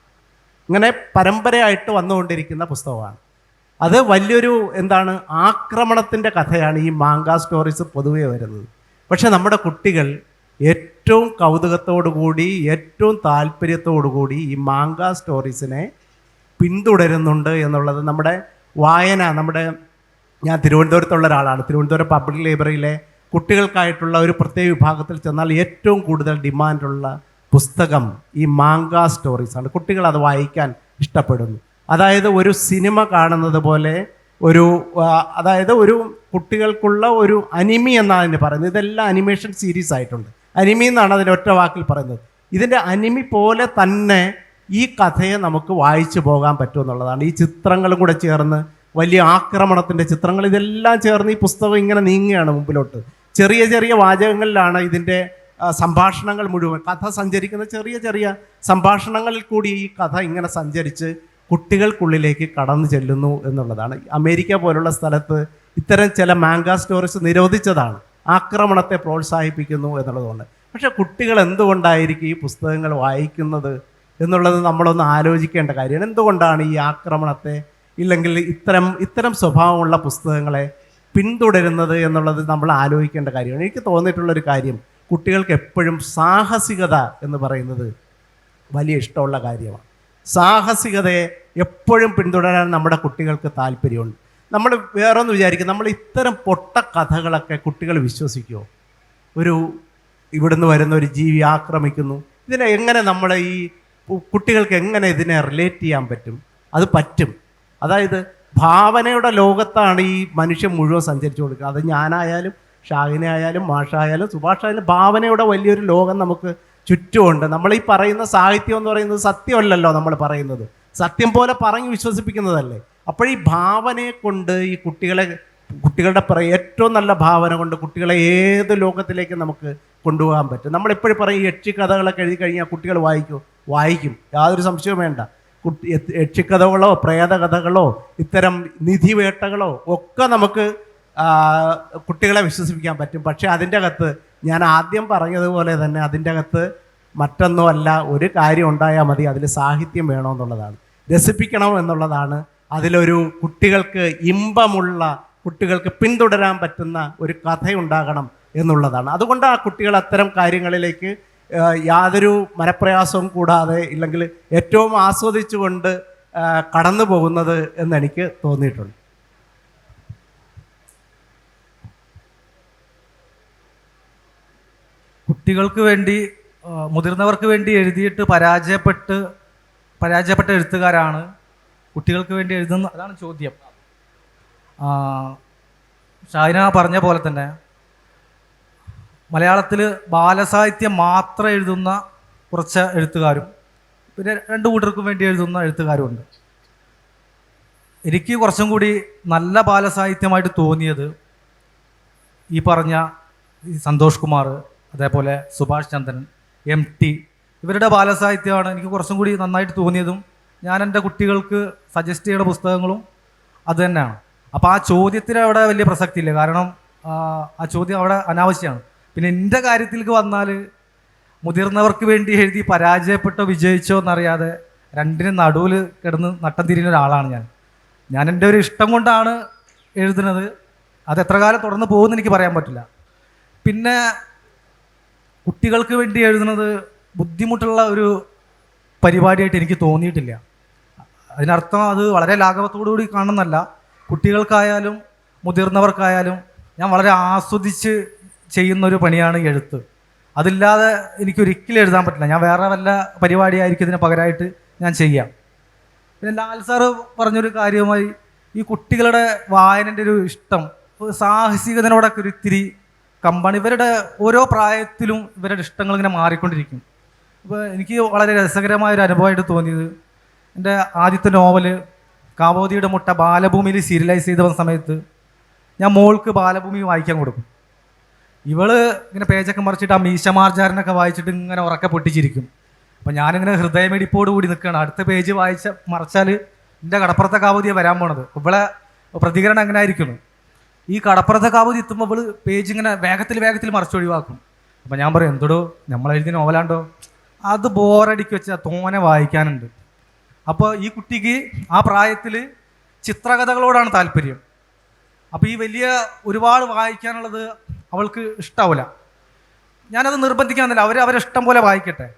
ഇങ്ങനെ പരമ്പരയായിട്ട് വന്നുകൊണ്ടിരിക്കുന്ന പുസ്തകമാണ്. അത് വലിയൊരു ആക്രമണത്തിൻ്റെ കഥയാണ് ഈ മാങ്ക സ്റ്റോറീസ് പൊതുവേ വരുന്നത്. പക്ഷെ നമ്മുടെ കുട്ടികൾ ഏറ്റവും കൗതുകത്തോടുകൂടി, ഏറ്റവും താല്പര്യത്തോടുകൂടി ഈ മാങ്ക സ്റ്റോറീസിനെ പിന്തുടരുന്നുണ്ട് എന്നുള്ളത് നമ്മുടെ ഞാൻ തിരുവനന്തപുരത്തുള്ള ഒരാളാണ്. തിരുവനന്തപുരം പബ്ലിക് ലൈബ്രറിയിലെ കുട്ടികൾക്കായിട്ടുള്ള ഒരു പ്രത്യേക വിഭാഗത്തിൽ ചെന്നാൽ ഏറ്റവും കൂടുതൽ ഡിമാൻഡുള്ള പുസ്തകം ഈ മാങ്ക സ്റ്റോറീസാണ്. കുട്ടികൾ അത് വായിക്കാൻ ഇഷ്ടപ്പെടുന്നു. അതായത് ഒരു സിനിമ കാണുന്നത് പോലെ അതായത് ഒരു കുട്ടികൾക്കുള്ള ഒരു അനിമി എന്നാണ് അതിന് പറയുന്നത്. ഇതെല്ലാം അനിമേഷൻ സീരീസ് ആയിട്ടുണ്ട്. അനിമി എന്നാണ് അതിൻ്റെ ഒറ്റ വാക്കിൽ പറയുന്നത്. ഇതിൻ്റെ അനിമി പോലെ തന്നെ ഈ കഥയെ നമുക്ക് വായിച്ചു പോകാൻ പറ്റുമെന്നുള്ളതാണ്. ഈ ചിത്രങ്ങളും കൂടെ ചേർന്ന് വലിയ ആക്രമണത്തിൻ്റെ ചിത്രങ്ങൾ ഇതെല്ലാം ചേർന്ന് ഈ പുസ്തകം ഇങ്ങനെ നീങ്ങുകയാണ് മുമ്പിലോട്ട്. ചെറിയ ചെറിയ വാചകങ്ങളിലാണ് ഇതിൻ്റെ സംഭാഷണങ്ങൾ മുഴുവൻ. കഥ സഞ്ചരിക്കുന്ന ചെറിയ ചെറിയ സംഭാഷണങ്ങളിൽ കൂടി ഈ കഥ ഇങ്ങനെ സഞ്ചരിച്ച് കുട്ടികൾക്കുള്ളിലേക്ക് കടന്നു ചെല്ലുന്നു എന്നുള്ളതാണ്. അമേരിക്ക പോലുള്ള സ്ഥലത്ത് ഇത്തരം ചില മാങ്ക സ്റ്റോറീസ് നിരോധിച്ചതാണ്, ആക്രമണത്തെ പ്രോത്സാഹിപ്പിക്കുന്നു എന്നുള്ളതുകൊണ്ട്. പക്ഷേ കുട്ടികൾ എന്തുകൊണ്ടായിരിക്കും ഈ പുസ്തകങ്ങൾ വായിക്കുന്നത് എന്നുള്ളത് നമ്മളൊന്ന് ആലോചിക്കേണ്ട കാര്യമാണ്. എന്തുകൊണ്ടാണ് ഈ ആക്രമണത്തെ ഇല്ലെങ്കിൽ ഇത്തരം സ്വഭാവമുള്ള പുസ്തകങ്ങളെ പിന്തുടരുന്നത് എന്നുള്ളത് നമ്മൾ ആലോചിക്കേണ്ട കാര്യമാണ്. എനിക്ക് തോന്നിയിട്ടുള്ളൊരു കാര്യം, കുട്ടികൾക്ക് എപ്പോഴും സാഹസികത എന്ന് പറയുന്നത് വലിയ ഇഷ്ടമുള്ള കാര്യമാണ്. സാഹസികതയെ എപ്പോഴും പിന്തുടരാൻ നമ്മുടെ കുട്ടികൾക്ക് താല്പര്യമുണ്ട്. നമ്മൾ വേറൊന്ന് വിചാരിക്കും, നമ്മൾ ഇത്തരം പൊട്ട കഥകളൊക്കെ കുട്ടികൾ വിശ്വസിക്കുമോ? ഇവിടുന്ന് വരുന്ന ഒരു ജീവി ആക്രമിക്കുന്നു, ഇതിനെ എങ്ങനെ നമ്മൾ ഈ കുട്ടികൾക്ക് എങ്ങനെ ഇതിനെ റിലേറ്റ് ചെയ്യാൻ പറ്റും? അത് പറ്റും. അതായത് ഭാവനയുടെ ലോകത്താണ് ഈ മനുഷ്യൻ മുഴുവൻ സഞ്ചരിച്ചു കൊടുക്കുക. അത് ഞാനായാലും ഷാഹിനായാലും മാഷായാലും സുഭാഷായാലും ഭാവനയുടെ വലിയൊരു ലോകം നമുക്ക് ചുറ്റുമുണ്ട്. നമ്മൾ ഈ പറയുന്ന സാഹിത്യം എന്ന് പറയുന്നത് സത്യമല്ലല്ലോ, നമ്മൾ പറയുന്നത് സത്യം പോലെ പറഞ്ഞ് വിശ്വസിപ്പിക്കുന്നതല്ലേ. അപ്പോൾ ഈ ഭാവനയെ കൊണ്ട് ഈ കുട്ടികളുടെ ഏറ്റവും നല്ല ഭാവന കൊണ്ട് കുട്ടികളെ ഏത് ലോകത്തിലേക്ക് നമുക്ക് കൊണ്ടുപോകാൻ പറ്റും. നമ്മളെപ്പോഴും പറയും യക്ഷി കഥകളൊക്കെ എഴുതി കഴിഞ്ഞാൽ കുട്ടികൾ വായിക്കും, യാതൊരു സംശയവും വേണ്ട. യക്ഷിക്കഥകളോ പ്രേതകഥകളോ ഇത്തരം നിധിവേട്ടകളോ ഒക്കെ നമുക്ക് കുട്ടികളെ വിശ്വസിപ്പിക്കാൻ പറ്റും. പക്ഷേ അതിൻ്റെ അകത്ത് ഞാൻ ആദ്യം പറഞ്ഞതുപോലെ തന്നെ അതിൻ്റെ അകത്ത് മറ്റൊന്നുമല്ല, ഒരു കാര്യം ഉണ്ടായാൽ മതി, അതിൽ സാഹിത്യം വേണമെന്നുള്ളതാണ്, രസിപ്പിക്കണം എന്നുള്ളതാണ്. അതിലൊരു കുട്ടികൾക്ക് ഇമ്പമുള്ള, കുട്ടികൾക്ക് പിന്തുടരാൻ പറ്റുന്ന ഒരു കഥയുണ്ടാകണം എന്നുള്ളതാണ്. അതുകൊണ്ട് ആ കുട്ടികൾ അത്തരം കാര്യങ്ങളിലേക്ക് യാതൊരു മനപ്രയാസവും കൂടാതെ ഇല്ലെങ്കിൽ ഏറ്റവും ആസ്വദിച്ചുകൊണ്ട് കടന്നു പോകുന്നത് എന്നെനിക്ക് തോന്നിയിട്ടുണ്ട്. കുട്ടികൾക്ക് വേണ്ടി മുതിർന്നവർക്ക് വേണ്ടി എഴുതിയിട്ട് പരാജയപ്പെട്ട എഴുത്തുകാരാണ് കുട്ടികൾക്ക് വേണ്ടി എഴുതുന്ന, അതാണ് ചോദ്യം. ഷാഹിന പറഞ്ഞ പോലെ തന്നെ മലയാളത്തിൽ ബാലസാഹിത്യം മാത്രം എഴുതുന്ന കുറച്ച് എഴുത്തുകാരും പിന്നെ രണ്ടു കൂട്ടർക്കും വേണ്ടി എഴുതുന്ന എഴുത്തുകാരുമുണ്ട്. എനിക്ക് കുറച്ചും കൂടി നല്ല ബാലസാഹിത്യമായിട്ട് തോന്നിയത് ഈ പറഞ്ഞ സന്തോഷ് കുമാർ, അതേപോലെ സുഭാഷ് ചന്ദ്രൻ, MT ഇവരുടെ ബാലസാഹിത്യമാണ് എനിക്ക് കുറച്ചും കൂടി നന്നായിട്ട് തോന്നിയതും ഞാൻ എൻ്റെ കുട്ടികൾക്ക് സജസ്റ്റ് ചെയ്യുന്ന പുസ്തകങ്ങളും അത് തന്നെയാണ്. അപ്പോൾ ആ ചോദ്യത്തിന് അവിടെ വലിയ പ്രസക്തി ഇല്ല, കാരണം ആ ചോദ്യം അവിടെ അനാവശ്യമാണ്. പിന്നെ എൻ്റെ കാര്യത്തിലേക്ക് വന്നാൽ മുതിർന്നവർക്ക് വേണ്ടി എഴുതി പരാജയപ്പെട്ടോ വിജയിച്ചോ എന്നറിയാതെ രണ്ടിനും നടുവിൽ കിടന്ന് നട്ടം തിരിയുന്ന ഒരാളാണ് ഞാൻ എൻ്റെ ഒരു ഇഷ്ടം കൊണ്ടാണ് എഴുതുന്നത്. അത് എത്ര കാലം തുടർന്ന് പോകുമെന്ന് എനിക്ക് പറയാൻ പറ്റില്ല. പിന്നെ കുട്ടികൾക്ക് വേണ്ടി എഴുതുന്നത് ബുദ്ധിമുട്ടുള്ള ഒരു പരിപാടിയായിട്ട് എനിക്ക് തോന്നിയിട്ടില്ല. അതിനർത്ഥം അത് വളരെ ലാഘവത്തോടു കൂടി കാണുന്നല്ല. കുട്ടികൾക്കായാലും മുതിർന്നവർക്കായാലും ഞാൻ വളരെ ആസ്വദിച്ച് ചെയ്യുന്നൊരു പണിയാണ് എഴുത്ത്. അതില്ലാതെ എനിക്കൊരിക്കലും എഴുതാൻ പറ്റില്ല. ഞാൻ വേറെ വല്ല പരിപാടിയായിരിക്കും ഇതിന് പകരമായിട്ട് ഞാൻ ചെയ്യാം. പിന്നെ ലാൽ സാറ് പറഞ്ഞൊരു കാര്യമായി ഈ കുട്ടികളുടെ വായനൻ്റെ ഒരു ഇഷ്ടം, സാഹസികതയോടൊക്കെ ഒരു ഇത്തിരി കമ്പാണ്. ഇവരുടെ ഓരോ പ്രായത്തിലും ഇവരുടെ ഇഷ്ടങ്ങൾ ഇങ്ങനെ മാറിക്കൊണ്ടിരിക്കും. അപ്പോൾ എനിക്ക് വളരെ രസകരമായൊരു അനുഭവമായിട്ട് തോന്നിയത് എൻ്റെ ആദ്യത്തെ നോവല് കാവോതിയുടെ മുട്ട ബാലഭൂമിയിൽ സീരിയലൈസ് ചെയ്ത സമയത്ത് ഞാൻ മോൾക്ക് ബാലഭൂമി വായിക്കാൻ കൊടുക്കും. ഇവള് ഇങ്ങനെ പേജൊക്കെ മറിച്ചിട്ട് ആ മീശമാർജാരനൊക്കെ വായിച്ചിട്ട് ഇങ്ങനെ ഉറക്കെ പൊട്ടിച്ചിരിക്കും. അപ്പം ഞാനിങ്ങനെ ഹൃദയമിടിപ്പോട് കൂടി നിൽക്കുകയാണ്. അടുത്ത പേജ് മറച്ചാൽ എൻ്റെ കടപ്പുറത്തെ കാവോതിയെ വരാൻ പോണത്. ഇവളെ പ്രതികരണം എങ്ങനെ ആയിരിക്കുന്നു? ഈ കടപ്പുറത്തെ കാവോതി എത്തുമ്പോൾ ഇവള് പേജ് ഇങ്ങനെ വേഗത്തിൽ മറിച്ചൊഴിവാക്കും. അപ്പം ഞാൻ പറയും, എന്തോടോ നമ്മളെഴുതിയ നോവലാണ്ടോ, അത് ബോറടിക്ക് വെച്ചാൽ തോനെ വായിക്കാനുണ്ട്. അപ്പോൾ ഈ കുട്ടിക്ക് ആ പ്രായത്തിൽ ചിത്രകഥകളോടാണ് താല്പര്യം. അപ്പോൾ ഈ വലിയ ഒരുപാട് വായിക്കാനുള്ളത് അവൾക്ക് ഇഷ്ടാവില്ല. ഞാനത് നിർബന്ധിക്കാന്നില്ല, അവരെ ഇഷ്ടം പോലെ വായിക്കട്ടെ.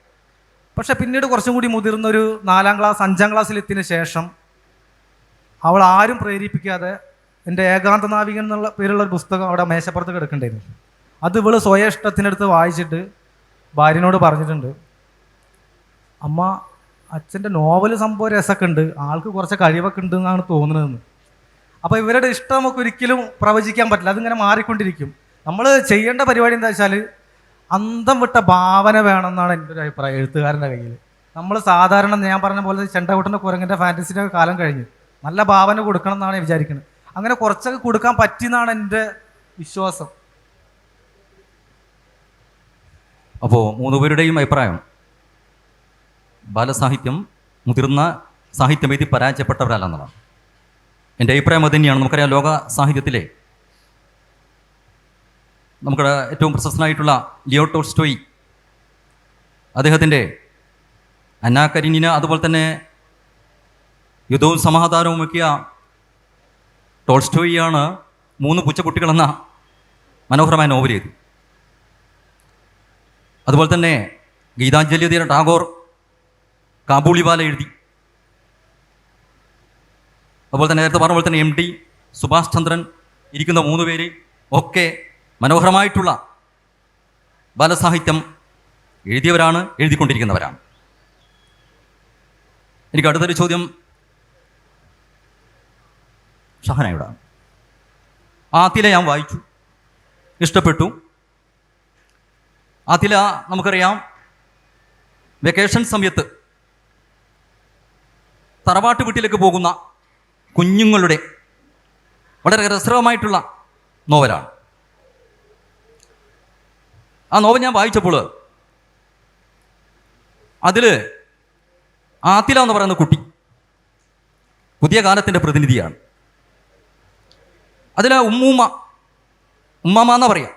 പക്ഷെ പിന്നീട് കുറച്ചും കൂടി മുതിർന്നൊരു 4ാം ക്ലാസ് 5ാം ക്ലാസ്സിലെത്തിയതിന് ശേഷം അവൾ ആരും പ്രേരിപ്പിക്കാതെ എൻ്റെ ഏകാന്ത നാവികൻ എന്നുള്ള പേരുള്ള ഒരു പുസ്തകം അവിടെ മേശപ്പുറത്ത് കിടക്കണ്ടായിരുന്നു. അത് ഇവള് സ്വയം ഇഷ്ടത്തിനടുത്ത് വായിച്ചിട്ട് ഭാര്യനോട് പറഞ്ഞിട്ടുണ്ട്, അമ്മ അച്ഛൻ്റെ നോവൽ സംഭവം രസമൊക്കെ ഉണ്ട്, ആൾക്ക് കുറച്ച് കഴിവൊക്കെ ഉണ്ട് എന്നാണ് തോന്നുന്നതെന്ന്. അപ്പോൾ ഇവരുടെ ഇഷ്ടം നമുക്ക് ഒരിക്കലും പ്രവചിക്കാൻ പറ്റില്ല, അതിങ്ങനെ മാറിക്കൊണ്ടിരിക്കും. നമ്മൾ ചെയ്യേണ്ട പരിപാടി എന്താ വെച്ചാൽ അന്തം വിട്ട ഭാവന വേണമെന്നാണ് എൻ്റെ ഒരു അഭിപ്രായം എഴുത്തുകാരൻ്റെ കയ്യിൽ. നമ്മൾ സാധാരണ ഞാൻ പറഞ്ഞ പോലെ ചെണ്ടകുട്ടൻ്റെ കുരങ്ങൻ്റെ ഫാൻറ്റസിൻ്റെ കാലം കഴിഞ്ഞു. നല്ല ഭാവന കൊടുക്കണം എന്നാണ് ഞാൻ വിചാരിക്കുന്നത്. അങ്ങനെ കുറച്ചൊക്കെ കൊടുക്കാൻ പറ്റിയെന്നാണ് എൻ്റെ വിശ്വാസം. അപ്പോൾ 3 പേരുടെയും അഭിപ്രായം ബാലസാഹിത്യം മുതിർന്ന സാഹിത്യം എഴുതി പരാജയപ്പെട്ടവരല്ലെന്നതാണ്. എൻ്റെ അഭിപ്രായം അത് തന്നെയാണ്. നമുക്കറിയാം, ലോക സാഹിത്യത്തിലെ നമ്മുടെ ഏറ്റവും പ്രശസ്തനായിട്ടുള്ള ലിയോ ടോൾസ്റ്റോയ്, അദ്ദേഹത്തിൻ്റെ അന്നാ കരീനിന, അതുപോലെ തന്നെ യുദ്ധവും സമാധാനവും ഒക്കെയ ടോൾസ്റ്റോയിയാണ് 3 പൂച്ചക്കുട്ടികളെന്ന മനോഹരമായ നോവൽ എഴുതി. അതുപോലെ തന്നെ ഗീതാഞ്ജലി എഴുതിയ ടാഗോർ കാബൂളിവാല എഴുതി. അതുപോലെ തന്നെ നേരത്തെ പറഞ്ഞ പോലെ തന്നെ MT, സുഭാഷ് ചന്ദ്രൻ ഇരിക്കുന്ന 3 പേര് ഒക്കെ മനോഹരമായിട്ടുള്ള ബാലസാഹിത്യം എഴുതിയവരാണ്, എഴുതിക്കൊണ്ടിരിക്കുന്നവരാണ്. എനിക്ക് അടുത്തൊരു ചോദ്യം ഷഹനയോടാണ്. ആതില ഞാൻ വായിച്ചു, ഇഷ്ടപ്പെട്ടു. ആതില നമുക്കറിയാം, വെക്കേഷൻ സമയത്ത് തറവാട്ട് വീട്ടിലേക്ക് പോകുന്ന കുഞ്ഞുങ്ങളുടെ വളരെ രസകരമായിട്ടുള്ള നോവലാണ്. ആ നോവൽ ഞാൻ വായിച്ചപ്പോൾ അതിൽ ആതില എന്ന് പറയുന്ന കുട്ടി പുതിയ കാലത്തിൻ്റെ പ്രതിനിധിയാണ്. അതിൽ ഉമ്മാമ എന്നാ പറയാം.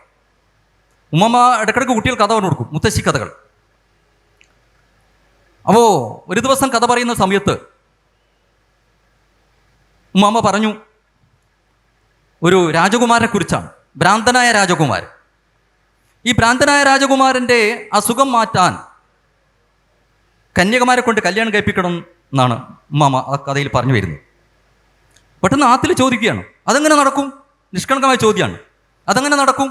ഉമ്മാമ ഇടയ്ക്കിടയ്ക്ക് കുട്ടികൾ കഥ പറഞ്ഞു കൊടുക്കും, മുത്തശ്ശി കഥകൾ. അപ്പോൾ ഒരു ദിവസം കഥ പറയുന്ന സമയത്ത് ഉമ്മാമ പറഞ്ഞു, ഒരു രാജകുമാരനെ കുറിച്ചാണ്, ഭ്രാന്തനായ രാജകുമാരൻ. ഈ ഭ്രാന്തനായ രാജകുമാരൻ്റെ അസുഖം മാറ്റാൻ കന്യകമാരെ കൊണ്ട് കല്യാണം കഴിപ്പിക്കണം എന്നാണ് ഉമ്മാമ ആ കഥയിൽ പറഞ്ഞു വരുന്നത്. പെട്ടെന്ന് ആത്തിൽ ചോദിക്കുകയാണ്, അതെങ്ങനെ നടക്കും? നിഷ്കളങ്കമായ ചോദ്യമാണ്. അതെങ്ങനെ നടക്കും?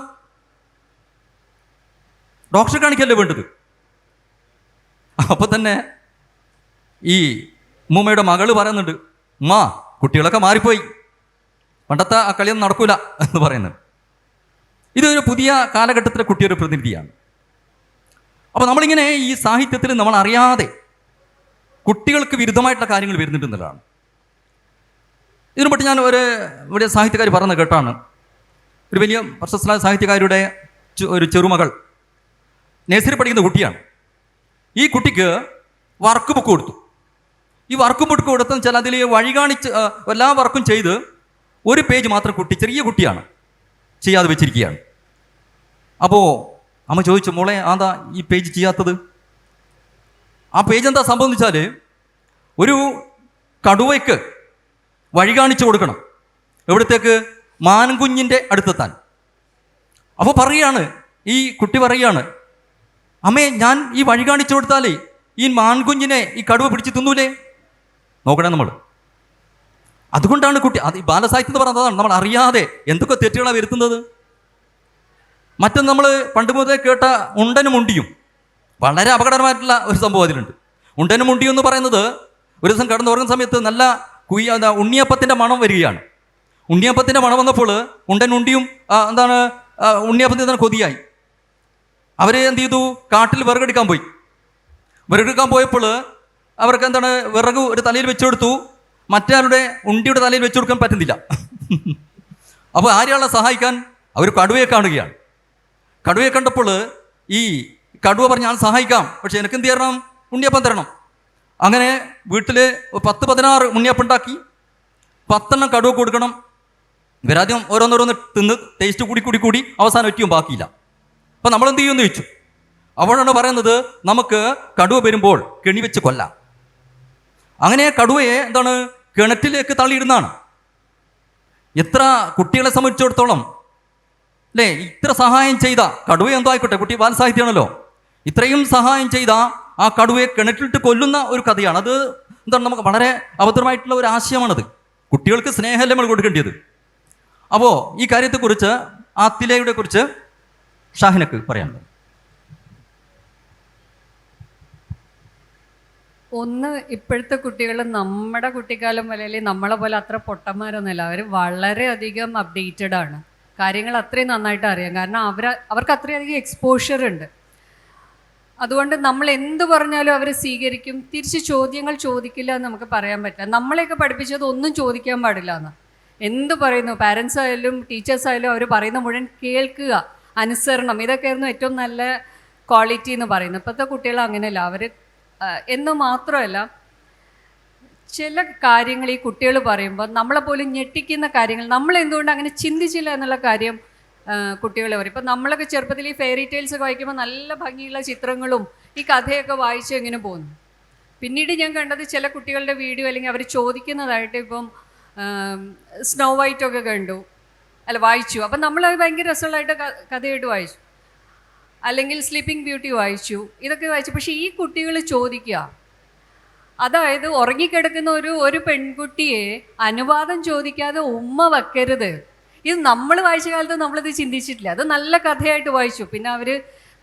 ഡോക്ടറെ കാണിക്കല്ലേ വേണ്ടത്. അപ്പോൾ തന്നെ ഈ ഉമ്മയുടെ മകള് പറയുന്നുണ്ട്, ഉമ്മാ കുട്ടികളൊക്കെ മാറിപ്പോയി, പണ്ടത്തെ ആ കളിയൊന്നും നടക്കൂല എന്ന് പറയുന്നത്. ഇതൊരു പുതിയ കാലഘട്ടത്തിലെ കുട്ടിയൊരു പ്രതിനിധിയാണ്. അപ്പോൾ നമ്മളിങ്ങനെ ഈ സാഹിത്യത്തിൽ നമ്മൾ അറിയാതെ കുട്ടികൾക്ക് വിരുദ്ധമായിട്ടുള്ള കാര്യങ്ങൾ വരുന്നുണ്ടെന്നുള്ളതാണ്. ഇതിനു പറ്റി ഞാൻ ഇവിടെ സാഹിത്യകാർ പറഞ്ഞത് കേട്ടാണ്. ഒരു വലിയ പ്രശസ്ത സാഹിത്യകാരുടെ ഒരു ചെറുമകൾ നഴ്സറി പഠിക്കുന്ന കുട്ടിയാണ്. ഈ കുട്ടിക്ക് വർക്ക് ബുക്ക് കൊടുത്തു. ഈ വർക്ക് ബുക്ക് കൊടുത്തെന്ന് വെച്ചാൽ അതിൽ വഴി കാണിച്ച് എല്ലാ വർക്കും ചെയ്ത് ഒരു പേജ് മാത്രം കുട്ടി, ചെറിയ കുട്ടിയാണ്, ചെയ്യാതെ വെച്ചിരിക്കുകയാണ്. അപ്പോൾ അമ്മ ചോദിച്ചു, മോളെ അതാ ഈ പേജ് ചെയ്യാത്തത്? ആ പേജ് എന്താ സംഭവം എന്ന് വെച്ചാൽ, ഒരു കടുവയ്ക്ക് വഴി കാണിച്ചു കൊടുക്കണം. എവിടത്തേക്ക്? മാൻകുഞ്ഞിൻ്റെ അടുത്തെത്താൻ. അപ്പോൾ പറയുകയാണ്, ഈ കുട്ടി പറയുകയാണ്, അമ്മേ ഞാൻ ഈ വഴി കാണിച്ചു കൊടുത്താലേ ഈ മാൻകുഞ്ഞിനെ ഈ കടുവ പിടിച്ച് തിന്നൂലേ? നോക്കണേ നമ്മൾ. അതുകൊണ്ടാണ് കുട്ടി, അത് ഈ ബാലസാഹിത്യം എന്ന് പറയുന്നതാണ്, നമ്മൾ അറിയാതെ എന്തൊക്കെ തെറ്റുകളാണ് വരുത്തുന്നത്. മറ്റൊന്ന് നമ്മൾ പണ്ട് മുതലേ കേട്ട ഉണ്ടനും ഉണ്ടിയും, വളരെ അപകടകരമായിട്ടുള്ള ഒരു സംഭവം അതിലുണ്ട്. ഉണ്ടനും ഉണ്ടിയും എന്ന് പറയുന്നത്, ഒരു ദിവസം കിടന്നുറങ്ങുന്ന സമയത്ത് നല്ല ഉണ്ണിയപ്പത്തിൻ്റെ മണം വരികയാണ്. ഉണ്ണിയപ്പത്തിൻ്റെ മണം വന്നപ്പോൾ ഉണ്ടനും ഉണ്ടിയും ഉണ്ണിയപ്പത്തിന് കൊതിയായി. അവർ എന്ത് ചെയ്തു? കാട്ടിൽ വിറകെടുക്കാൻ പോയി. വിറകെടുക്കാൻ പോയപ്പോൾ അവർക്ക് വിറക് ഒരു തലയിൽ വെച്ചു കൊടുത്തു, മറ്റേ ഉണ്ടിയുടെ തലയിൽ വെച്ചു കൊടുക്കാൻ പറ്റുന്നില്ല. അപ്പോൾ ആരെയാളെ സഹായിക്കാൻ? അവർ കടുവയെ കാണുകയാണ്. കടുവയെ കണ്ടപ്പോൾ ഈ കടുവ പറഞ്ഞ് ഞാൻ സഹായിക്കാം, പക്ഷെ എനിക്ക് എന്ത് തരണം? ഉണ്ണിയപ്പം തരണം. അങ്ങനെ വീട്ടിൽ 10-16 ഉണ്ണിയപ്പം ഉണ്ടാക്കി, 10 കടുവ കൊടുക്കണം. ഇവരാദ്യം ഓരോന്നോരോന്ന് തിന്ന് ടേസ്റ്റ് കൂടി അവസാനം ഒറ്റയും ബാക്കിയില്ല. അപ്പം നമ്മളെന്ത് ചെയ്യുമെന്ന് ചോദിച്ചു. അപ്പോഴാണ് പറയുന്നത്, നമുക്ക് കടുവ വരുമ്പോൾ കെണി വെച്ച് കൊല്ലാം. അങ്ങനെ കടുവയെ കിണറ്റിലേക്ക് തള്ളിയിടുന്നതാണ്. എത്ര കുട്ടികളെ സംബന്ധിച്ചിടത്തോളം അല്ലേ, ഇത്ര സഹായം ചെയ്ത കടുവ എന്തോ ആയിക്കോട്ടെ, കുട്ടി ബാലസാഹിത്യമാണല്ലോ, ഇത്രയും സഹായം ചെയ്ത ആ കടുവയെ കിണറ്റിലിട്ട് കൊല്ലുന്ന ഒരു കഥയാണ്. അത് നമുക്ക് വളരെ അബദ്ധമായിട്ടുള്ള ഒരു ആശയമാണത്. കുട്ടികൾക്ക് സ്നേഹമല്ലേ നമ്മൾ കൊടുക്കേണ്ടത്. അപ്പോൾ ഈ കാര്യത്തെക്കുറിച്ച്, ആ തിലയുടെ കുറിച്ച് ഷാഹിനക്ക് പറയാനുള്ളത്. ഒന്ന്, ഇപ്പോഴത്തെ കുട്ടികൾ നമ്മുടെ കുട്ടിക്കാലം പോലെ അല്ലെങ്കിൽ നമ്മളെ പോലെ അത്ര പൊട്ടന്മാരൊന്നുമല്ല. അവർ വളരെയധികം അപ്ഡേറ്റഡ് ആണ്. കാര്യങ്ങൾ അത്രയും നന്നായിട്ട് അറിയാം. കാരണം അവർക്ക് അത്രയധികം എക്സ്പോഷർ ഉണ്ട്. അതുകൊണ്ട് നമ്മൾ എന്ത് പറഞ്ഞാലും അവർ സ്വീകരിക്കും. തിരിച്ച് ചോദ്യങ്ങൾ ചോദിക്കില്ല എന്ന് നമുക്ക് പറയാൻ പറ്റില്ല. നമ്മളെയൊക്കെ പഠിപ്പിച്ചത് ഒന്നും ചോദിക്കാൻ പാടില്ല എന്ന്. എന്ത് പറയുന്നു, പാരൻസ് ആയാലും ടീച്ചേഴ്സ് ആയാലും അവർ പറയുന്ന മുഴുവൻ കേൾക്കുക, അനുസരണം, ഇതൊക്കെയായിരുന്നു ഏറ്റവും നല്ല ക്വാളിറ്റി എന്ന് പറയുന്നത്. ഇപ്പോഴത്തെ കുട്ടികൾ അങ്ങനെയല്ല. അവർ എന്ന് മാത്രമല്ല, ചില കാര്യങ്ങൾ ഈ കുട്ടികൾ പറയുമ്പോൾ നമ്മളെപ്പോലും ഞെട്ടിക്കുന്ന കാര്യങ്ങൾ, നമ്മൾ എന്തുകൊണ്ട് അങ്ങനെ ചിന്തിച്ചില്ല എന്നുള്ള കാര്യം കുട്ടികൾ പറയും. ഇപ്പം നമ്മളൊക്കെ ചെറുപ്പത്തിൽ ഈ ഫെയറി ടെയിൽസ് ഒക്കെ വായിക്കുമ്പോൾ നല്ല ഭംഗിയുള്ള ചിത്രങ്ങളും ഈ കഥയൊക്കെ വായിച്ച് ഇങ്ങനെ പോകുന്നു. പിന്നീട് ഞാൻ കണ്ടത് ചില കുട്ടികളുടെ വീഡിയോ അല്ലെങ്കിൽ അവർ ചോദിക്കുന്നതായിട്ട്, ഇപ്പം സ്നോ വൈറ്റൊക്കെ കണ്ടു, അല്ല വായിച്ചു. അപ്പം നമ്മളത് ഭയങ്കര രസമുള്ളതായിട്ട് കഥയായിട്ട് വായിച്ചു. അല്ലെങ്കിൽ സ്ലീപ്പിംഗ് ബ്യൂട്ടി വായിച്ചു, ഇതൊക്കെ വായിച്ചു. പക്ഷേ ഈ കുട്ടികൾ ചോദിക്കുക, അതായത് ഉറങ്ങിക്കിടക്കുന്ന ഒരു പെൺകുട്ടിയെ അനുവാദം ചോദിക്കാതെ ഉമ്മ വെക്കരുത്. ഇത് നമ്മൾ വായിച്ച കാലത്ത് നമ്മളിത് ചിന്തിച്ചിട്ടില്ല. അത് നല്ല കഥയായിട്ട് വായിച്ചു. പിന്നെ അവർ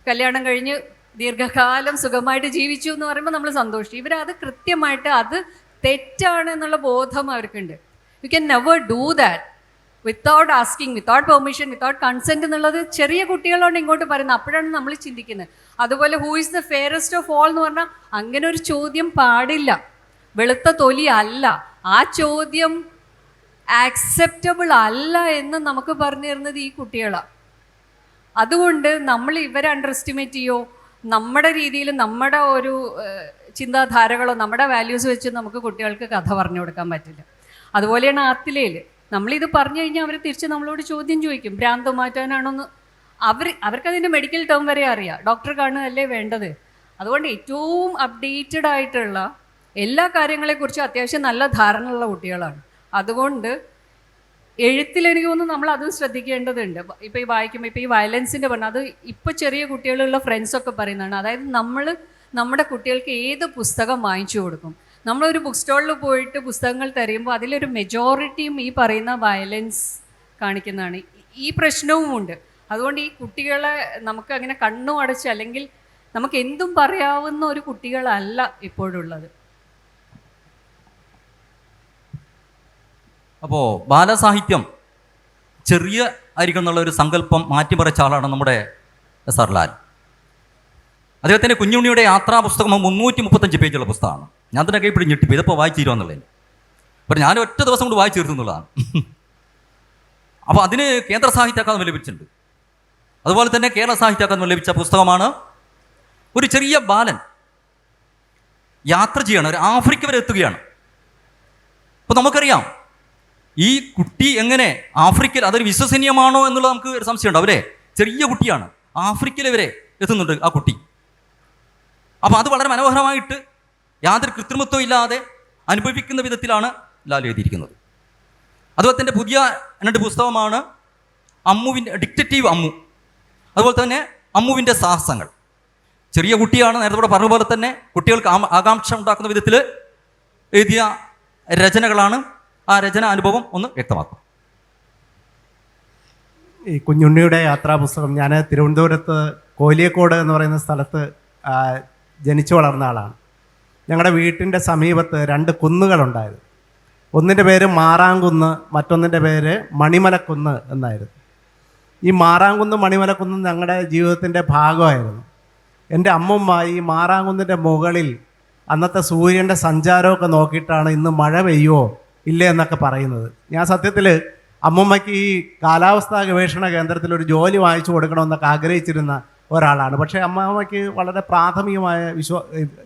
കല്യാണം കഴിഞ്ഞ് ദീർഘകാലം സുഖമായിട്ട് ജീവിച്ചു എന്ന് പറയുമ്പോൾ നമ്മൾ സന്തോഷിച്ചു. ഇവരത് കൃത്യമായിട്ട് അത് തെറ്റാണ് എന്നുള്ള ബോധം അവർക്കുണ്ട്. You can never do that without asking, without permission, without consent എന്നുള്ളത് ചെറിയ കുട്ടികളോട് ഇങ്ങോട്ട് പറയുന്നത്. അപ്പോഴാണ് നമ്മൾ ചിന്തിക്കുന്നത്. അതുപോലെ who is the fairest of all എന്ന് പറഞ്ഞാൽ അങ്ങനെ ഒരു ചോദ്യം പാടില്ല. വെളുത്ത തൊലി അല്ല, ആ ചോദ്യം ആക്സെപ്റ്റബിൾ അല്ല എന്ന് നമുക്ക് പറഞ്ഞു തരുന്നത് ഈ കുട്ടികളാണ്. അതുകൊണ്ട് നമ്മൾ ഇവരെ അണ്ടർ എസ്റ്റിമേറ്റ് ചെയ്യോ, നമ്മുടെ രീതിയിൽ നമ്മുടെ ഒരു ചിന്താധാരകളോ നമ്മുടെ വാല്യൂസ് വെച്ച് നമുക്ക് കുട്ടികൾക്ക് കഥ പറഞ്ഞു കൊടുക്കാൻ പറ്റില്ല. അതുപോലെയാണ് ആത്തിലയിൽ. നമ്മളിത് പറഞ്ഞു കഴിഞ്ഞാൽ അവർ തിരിച്ച് നമ്മളോട് ചോദ്യം ചോദിക്കും, ഭ്രാന്ത് മാറ്റാനാണോന്ന്. അവർക്കതിൻ്റെ മെഡിക്കൽ ടേം വരെ അറിയാം, ഡോക്ടർ കാണുകയല്ലേ വേണ്ടത്. അതുകൊണ്ട് ഏറ്റവും അപ്ഡേറ്റഡ് ആയിട്ടുള്ള എല്ലാ കാര്യങ്ങളെക്കുറിച്ചും അത്യാവശ്യം നല്ല ധാരണയുള്ള കുട്ടികളാണ്. അതുകൊണ്ട് എഴുത്തിൽ എനിക്ക് തോന്നുന്നു നമ്മൾ അതും ശ്രദ്ധിക്കേണ്ടതുണ്ട്. ഇപ്പോൾ ഈ വായിക്കുമ്പോൾ ഇപ്പോൾ ഈ വയലൻസിൻ്റെ പറഞ്ഞാൽ അത് ഇപ്പോൾ ചെറിയ കുട്ടികളുള്ള ഫ്രണ്ട്സൊക്കെ പറയുന്നതാണ്. അതായത് നമ്മൾ നമ്മുടെ കുട്ടികൾക്ക് ഏത് പുസ്തകം വാങ്ങിച്ചു കൊടുക്കും. നമ്മളൊരു ബുക്ക് സ്റ്റോളിൽ പോയിട്ട് പുസ്തകങ്ങൾ തരുമ്പോൾ അതിലൊരു മെജോറിറ്റിയും ഈ പറയുന്ന വയലൻസ് കാണിക്കുന്നതാണ്. ഈ പ്രശ്നവുമുണ്ട്. അതുകൊണ്ട് ഈ കുട്ടികളെ നമുക്ക് അങ്ങനെ കണ്ണും അടച്ച് അല്ലെങ്കിൽ നമുക്ക് എന്തും പറയാവുന്ന ഒരു കുട്ടികളല്ല ഇപ്പോഴുള്ളത്. അപ്പോൾ ബാലസാഹിത്യം ചെറിയ ആയിരിക്കും എന്നുള്ള ഒരു സങ്കല്പം മാറ്റിമറിച്ച ആളാണ് നമ്മുടെ എസ്.ആർ. ലാൽ. അദ്ദേഹത്തിൻ്റെ കുഞ്ഞുണ്ണിയുടെ യാത്രാ പുസ്തകം 335 പേജുള്ള പുസ്തകമാണ്. ഞാൻ തന്നെ കൈപ്പിടി ഞെട്ടിപ്പോയി, ഇതിപ്പോൾ വായിച്ചു തീരുമെന്നുള്ളത്. അപ്പോൾ ഞാൻ ഒറ്റ ദിവസം കൊണ്ട് വായിച്ചു തീർത്തു എന്നുള്ളതാണ്. അപ്പോൾ അതിന് കേന്ദ്ര സാഹിത്യ അക്കാദമി ലഭിച്ചിട്ടുണ്ട്. അതുപോലെ തന്നെ കേരള സാഹിത്യ അക്കാദമി ലഭിച്ച പുസ്തകമാണ്. ഒരു ചെറിയ ബാലൻ യാത്ര ചെയ്യാണ്, ഒരു ആഫ്രിക്ക വരെ എത്തുകയാണ്. അപ്പോൾ നമുക്കറിയാം ഈ കുട്ടി എങ്ങനെ ആഫ്രിക്കയിൽ അതൊരു വിശ്വസനീയമാണോ എന്നുള്ളത് നമുക്ക് ഒരു സംശയമുണ്ട്. അവരെ ചെറിയ കുട്ടിയാണ്, ആഫ്രിക്കയിൽ വരെ എത്തുന്നുണ്ട് ആ കുട്ടി. അപ്പോൾ അത് വളരെ മനോഹരമായിട്ട് യാതൊരു കൃത്രിമത്വം ഇല്ലാതെ അനുഭവിക്കുന്ന വിധത്തിലാണ് ലാൽ എഴുതിയിരിക്കുന്നത്. അതുപോലെ തന്നെ പുതിയ 2 പുസ്തകമാണ് അമ്മുവിൻ്റെ ഡിക്റ്റേറ്റീവ് അമ്മു, അതുപോലെ തന്നെ അമ്മുവിൻ്റെ സാഹസങ്ങൾ. ചെറിയ കുട്ടിയാണ്, നേരത്തെ ഇവിടെ പറഞ്ഞ പോലെ തന്നെ കുട്ടികൾക്ക് ആകാംക്ഷ ഉണ്ടാക്കുന്ന വിധത്തിൽ എഴുതിയ രചനകളാണ്. ആ രചന അനുഭവം ഒന്ന് വ്യക്തമാക്കും. ഈ കുഞ്ഞുണ്ണിയുടെ യാത്രാ പുസ്തകം, ഞാൻ തിരുവനന്തപുരത്ത് കോലിയക്കോട് എന്ന് പറയുന്ന സ്ഥലത്ത് ജനിച്ചു വളർന്ന ആളാണ്. ഞങ്ങളുടെ വീട്ടിൻ്റെ സമീപത്ത് 2 കുന്നുകളുണ്ടായിരുന്നു. ഒന്നിൻ്റെ പേര് മാറാങ്കുന്ന്, മറ്റൊന്നിൻ്റെ പേര് മണിമലക്കുന്ന് എന്നായിരുന്നു. ഈ മാറാങ്കുന്ന് മണിമലക്കുന്ന് ഞങ്ങളുടെ ജീവിതത്തിൻ്റെ ഭാഗമായിരുന്നു. എൻ്റെ അമ്മമ്മ ഈ മാറാങ്കുന്നിൻ്റെ മുകളിൽ അന്നത്തെ സൂര്യൻ്റെ സഞ്ചാരമൊക്കെ നോക്കിയിട്ടാണ് ഇന്ന് മഴ പെയ്യുമോ ഇല്ലേ എന്നൊക്കെ പറയുന്നത്. ഞാൻ സത്യത്തിൽ അമ്മമ്മയ്ക്ക് ഈ കാലാവസ്ഥാ ഗവേഷണ കേന്ദ്രത്തിൽ ഒരു ജോലി വാങ്ങിച്ചു കൊടുക്കണമെന്നൊക്കെ ആഗ്രഹിച്ചിരുന്ന ഒരാളാണ്. പക്ഷേ അമ്മമ്മയ്ക്ക് വളരെ പ്രാഥമികമായ